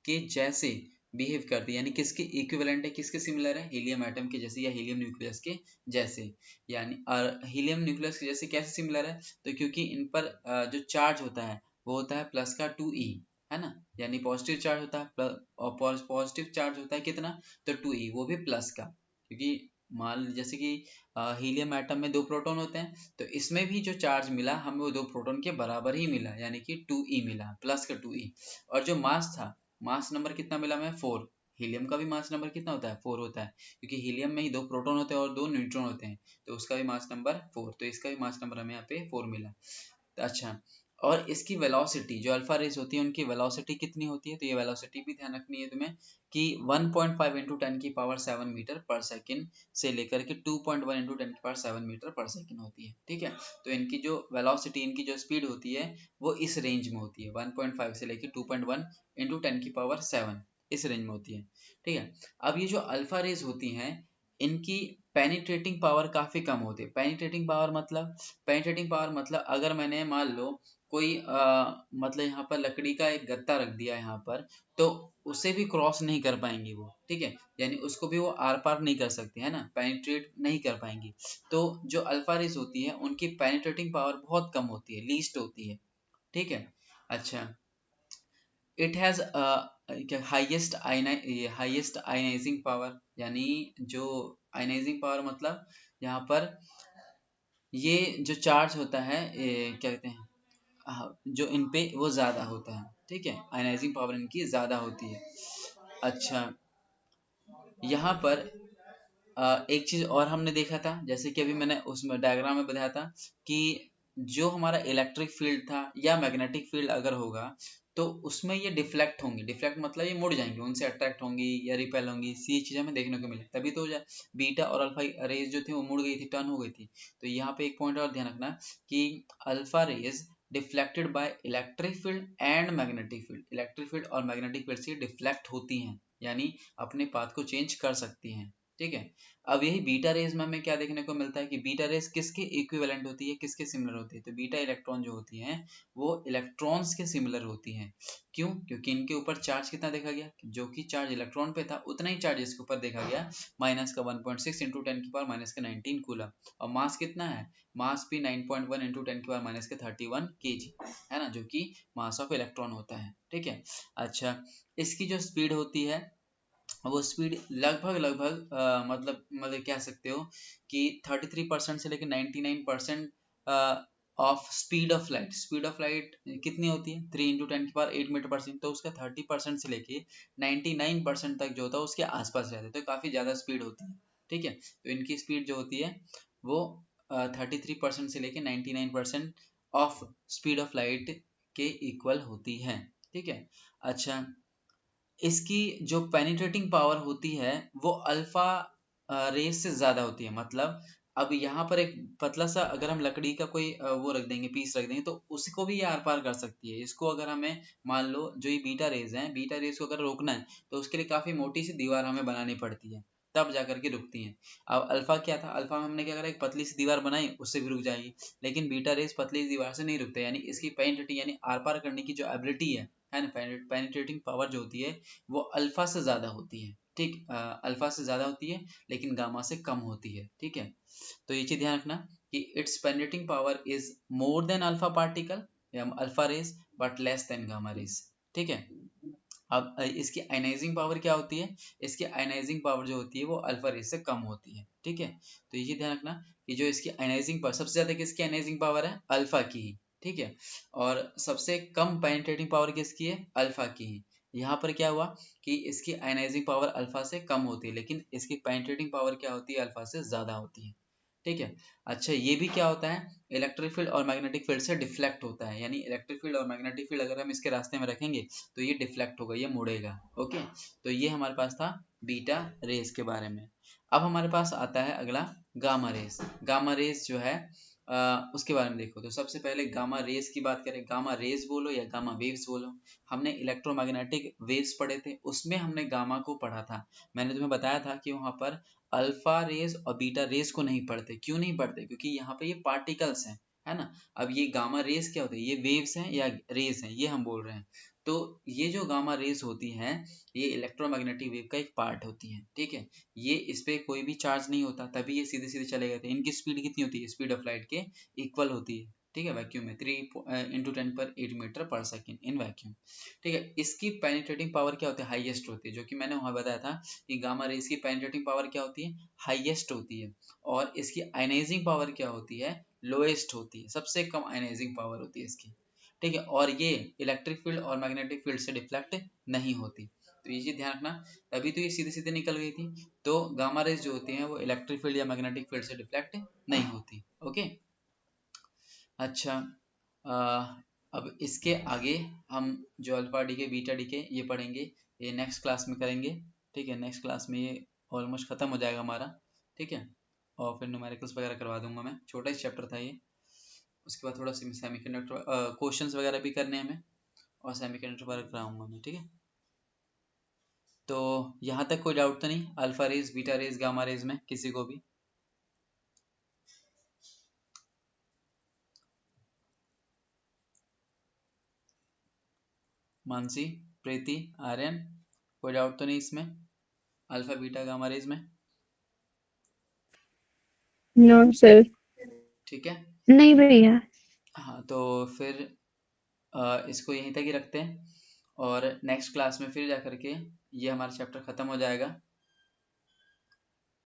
के जैसे बिहेव करती है, यानी किसके इक्विवेलेंट है, किसके सिमिलर है, हीलियम एटम के जैसे या हीलियम न्यूक्लियस के जैसे। यानी हीलियम न्यूक्लियस के जैसे कैसे सिमिलर है, तो क्योंकि इन पर जो चार्ज होता है वो होता है प्लस का 2e, है ना, यानी पॉजिटिव चार्ज होता है और पॉजिटिव चार्ज होता है कितना, तो 2e, वो भी प्लस का। क्योंकि मान जैसे कि हीलियम एटम में 2 प्रोटॉन होते हैं, तो इसमें भी जो चार्ज मिला हमें वो 2 प्रोटॉन के बराबर ही मिला, यानी कि 2e मिला, प्लस का 2e। और जो मास था, मास नंबर कितना मिला हमें, 4। हीलियम का भी मास नंबर कितना होता है, 4 होता है, क्योंकि हीलियम में ही 2 प्रोटॉन होते हैं और 2 न्यूट्रॉन होते हैं, तो उसका भी मास नंबर 4, तो इसका भी मास नंबर हमें यहाँ पे 4 मिला। तो अच्छा, और इसकी वेलोसिटी जो अल्फा रेस होती है उनकी वेलोसिटी कितनी होती है, तो ये वेलोसिटी भी ध्यान रखनी है तुम्हें कि 1.5 इंटू 10⁻⁷ मीटर पर सेकंड से लेकर के 2.1 इंटू 10⁻⁷ मीटर पर सेकंड होती है। ठीक है, तो इनकी जो वेलोसिटी, इनकी जो स्पीड होती है वो इस रेंज में होती है, 1.5 से लेकर 2.1 इंटू 10⁻⁷ इस रेंज में होती है। ठीक है, अब ये जो अल्फा रेज होती हैं इनकी पेनिट्रेटिंग पावर काफी कम होती है। पेनिट्रेटिंग पावर मतलब अगर मैंने मान लो कोई मतलब यहाँ पर लकड़ी का एक गत्ता रख दिया यहाँ पर, तो उसे भी क्रॉस नहीं कर पाएंगी वो। ठीक है, यानी उसको भी वो आर पार नहीं कर सकती, है ना, पेनिट्रेट नहीं कर पाएंगी। तो जो अल्फा रेज होती है उनकी पेनिट्रेटिंग पावर बहुत कम होती है, लीस्ट होती है। ठीक है, अच्छा, it has highest ionising power, यानी जो आयनाइजिंग पावर मतलब यहाँ पर ये जो चार्ज होता है क्या कहते हैं, जो इन पे वो ज्यादा होता है। ठीक है, आयनाइजिंग पावर इनकी ज्यादा होती है। अच्छा, यहाँ पर एक चीज और हमने देखा था, जैसे कि अभी मैंने उसमें डायग्राम में बताया था कि जो हमारा इलेक्ट्रिक फील्ड था या मैग्नेटिक फील्ड अगर होगा तो उसमें ये डिफ्लेक्ट होंगी। डिफ्लेक्ट मतलब ये मुड़ जाएंगी, उनसे अट्रैक्ट होंगी या रिपेल होंगी, ये चीज़ हमें देखने को मिले। तभी तो बीटा और अल्फा रेज जो थी वो मुड़ गई थी, टर्न हो गई थी। तो यहाँ पे एक पॉइंट और ध्यान रखना कि alpha rays deflected by electric field and magnetic field. Electric field और मैग्नेटिक फील्ड से डिफ्लेक्ट होती हैं, यानी अपने पाथ को चेंज कर सकती हैं। ठीक है। अब यही बीटा रेज में हमें क्या देखने को मिलता है कि बीटा रेज किसके इक्विवेलेंट होती है, किसके सिमिलर होती है। तो बीटा इलेक्ट्रॉन जो होती हैं वो इलेक्ट्रॉन्स के सिमिलर होती हैं। क्यों? क्योंकि इनके ऊपर चार्ज कितना देखा गया, जो कि चार्ज इलेक्ट्रॉन पे था उतना ही चार्ज इसके ऊपर देखा गया, माइनस का 1.6 इंटू 10 की पावर माइनस का 19 कूलम। और मास कितना है, मास भी 9.1 इंटू 10 की पावर माइनस का 31 केजी है ना, जो कि मास ऑफ इलेक्ट्रॉन होता है। ठीक है। अच्छा, इसकी जो स्पीड होती है वो स्पीड लगभग मतलब कह सकते हो कि 33% से लेकर 99% of speed of light. Speed of light कितनी होती है, 3 इंटू 10 की पावर 8 मीटर पर सेकेंड। तो उसका 30% से लेके 99% तक जो होता है उसके आसपास रहता है, तो काफ़ी ज़्यादा स्पीड होती है। ठीक है। तो इनकी स्पीड जो होती है वो 33% से लेके 99% ऑफ स्पीड ऑफ लाइट के इक्वल होती है। ठीक है। अच्छा, इसकी जो पेनिट्रेटिंग पावर होती है वो अल्फा रेस से ज़्यादा होती है। मतलब अब यहाँ पर एक पतला सा अगर हम लकड़ी का कोई वो रख देंगे, पीस रख देंगे, तो उसको भी ये आर पार कर सकती है। इसको अगर हमें मान लो जो ये बीटा रेज है, बीटा रेज को अगर रोकना है तो उसके लिए काफ़ी मोटी सी दीवार हमें बनानी पड़ती है, तब जा करके रुकती हैं। अब अल्फा क्या था, अल्फा में हमने क्या करा, एक पतली सी दीवार बनाई, उससे भी रुक जाएगी। लेकिन बीटा रेज पतली सी दीवार से नहीं रुकते, यानी इसकी पेनिट्रेटिंग यानी आर पार करने की जो एबिलिटी है ना, पेनिट्रेटिंग पावर जो होती है वो अल्फा से ज़्यादा होती है। ठीक, अल्फा से ज़्यादा होती है लेकिन गामा से कम होती है। ठीक है। तो ये चीज़ ध्यान रखना कि its penetrating power is more than alpha particle या alpha rays but less than gamma rays. ठीक है। अब इसकी आयनाइजिंग पावर क्या होती है, इसकी आयनाइजिंग पावर जो होती है वो अल्फा रेज से कम होती है। ठीक है। तो ये ध्यान रखना कि जो इसकी आयनाइजिंग पावर सबसे ज़्यादा किसकी आयनाइजिंग पावर है, अल्फा की ही। ठीक है। और सबसे कम पेनिट्रेटिंग पावर किसकी है, अल्फा की ही। यहाँ पर क्या हुआ कि इसकी आयनाइजिंग पावर अल्फा से कम होती है लेकिन इसकी पेनिट्रेटिंग पावर क्या होती है, अल्फा से ज़्यादा होती है। ठीक है। अच्छा, ये भी क्या होता है, इलेक्ट्रिक फील्ड और मैग्नेटिक फील्ड से डिफ्लेक्ट होता है। यानी इलेक्ट्रिक फील्ड और मैग्नेटिक फील्ड अगर हम इसके रास्ते में रखेंगे तो ये डिफ्लेक्ट होगा, ये मुड़ेगा। ओके। तो ये हमारे पास था बीटा रेस के बारे में। अब हमारे पास आता है अगला गामा रेस। गामा रेस जो है उसके बारे में देखो। तो सबसे पहले गामा रेस की बात करें, गामा रेस बोलो या गामा वेव्स बोलो, हमने इलेक्ट्रोमैग्नेटिक वेव्स पढ़े थे, उसमें हमने गामा को पढ़ा था। मैंने तुम्हें बताया था कि वहाँ पर अल्फा रेस और बीटा रेस को नहीं पढ़ते। क्यों नहीं पढ़ते, क्योंकि यहाँ पे ये पार्टिकल्स हैं, है ना। अब ये गामा रेस क्या होते हैं, ये वेव्स हैं या रेस हैं, ये हम बोल रहे हैं। तो ये जो गामा रेस होती हैं ये इलेक्ट्रोमैग्नेटिक वेव का एक पार्ट होती है। ठीक है। ये इस पे कोई भी चार्ज नहीं होता, तभी ये सीधे सीधे चले गए थे। इनकी स्पीड कितनी होती है, स्पीड ऑफ लाइट के इक्वल होती है। ठीक है। वैक्यूम में 3 इंटू 10⁸ मीटर पर सेकेंड इन वैक्यूम। ठीक है। इसकी पेनिट्रेटिंग पावर क्या होती है, हाईएस्ट होती है, जो कि मैंने वहां बताया था कि गामा रेस की पेनिट्रेटिंग पावर क्या होती है, हाईएस्ट होती है। और इसकी आयनाइजिंग पावर क्या होती है, लोएस्ट होती है, सबसे कम आयनाइजिंग पावर होती है इसकी। ठीक है। और ये इलेक्ट्रिक फील्ड और मैग्नेटिक फील्ड से डिफ्लेक्ट नहीं होती। तो ये चीज ध्यान रखना, तभी तो ये सीधे सीधे निकल गई थी। तो गामा रेज जो होती हैं वो इलेक्ट्रिक फील्ड या मैग्नेटिक फील्ड से डिफ्लेक्ट नहीं होती। ओके। अच्छा, अब इसके आगे हम जो अल्फा डीके बीटा डीके ये पढ़ेंगे, ये नेक्स्ट क्लास में करेंगे। ठीक है। नेक्स्ट क्लास में ये ऑलमोस्ट खत्म हो जाएगा हमारा। ठीक है। और फिर न्यूमेरिकल्स वगैरह करवा दूंगा मैं, छोटा ही चैप्टर था ये। उसके बाद थोड़ा सेमीकंडक्टर क्वेश्चंस वगैरह भी करने हैं हमें, और सेमीकंडक्टर वगैरह कराऊंगा मैं। ठीक है। तो यहाँ तक कोई डाउट तो नहीं, alpha raise beta raise gamma rays में किसी को भी? मानसी, प्रीति, आर्यन, कोई डाउट तो नहीं इसमें, अल्फा बीटा गामा रेज में? No sir. ठीक है। नहीं भैया। हाँ, तो फिर इसको यहीं तक ही रखते हैं, और नेक्स्ट क्लास में फिर जा करके ये हमारा चैप्टर ख़त्म हो जाएगा।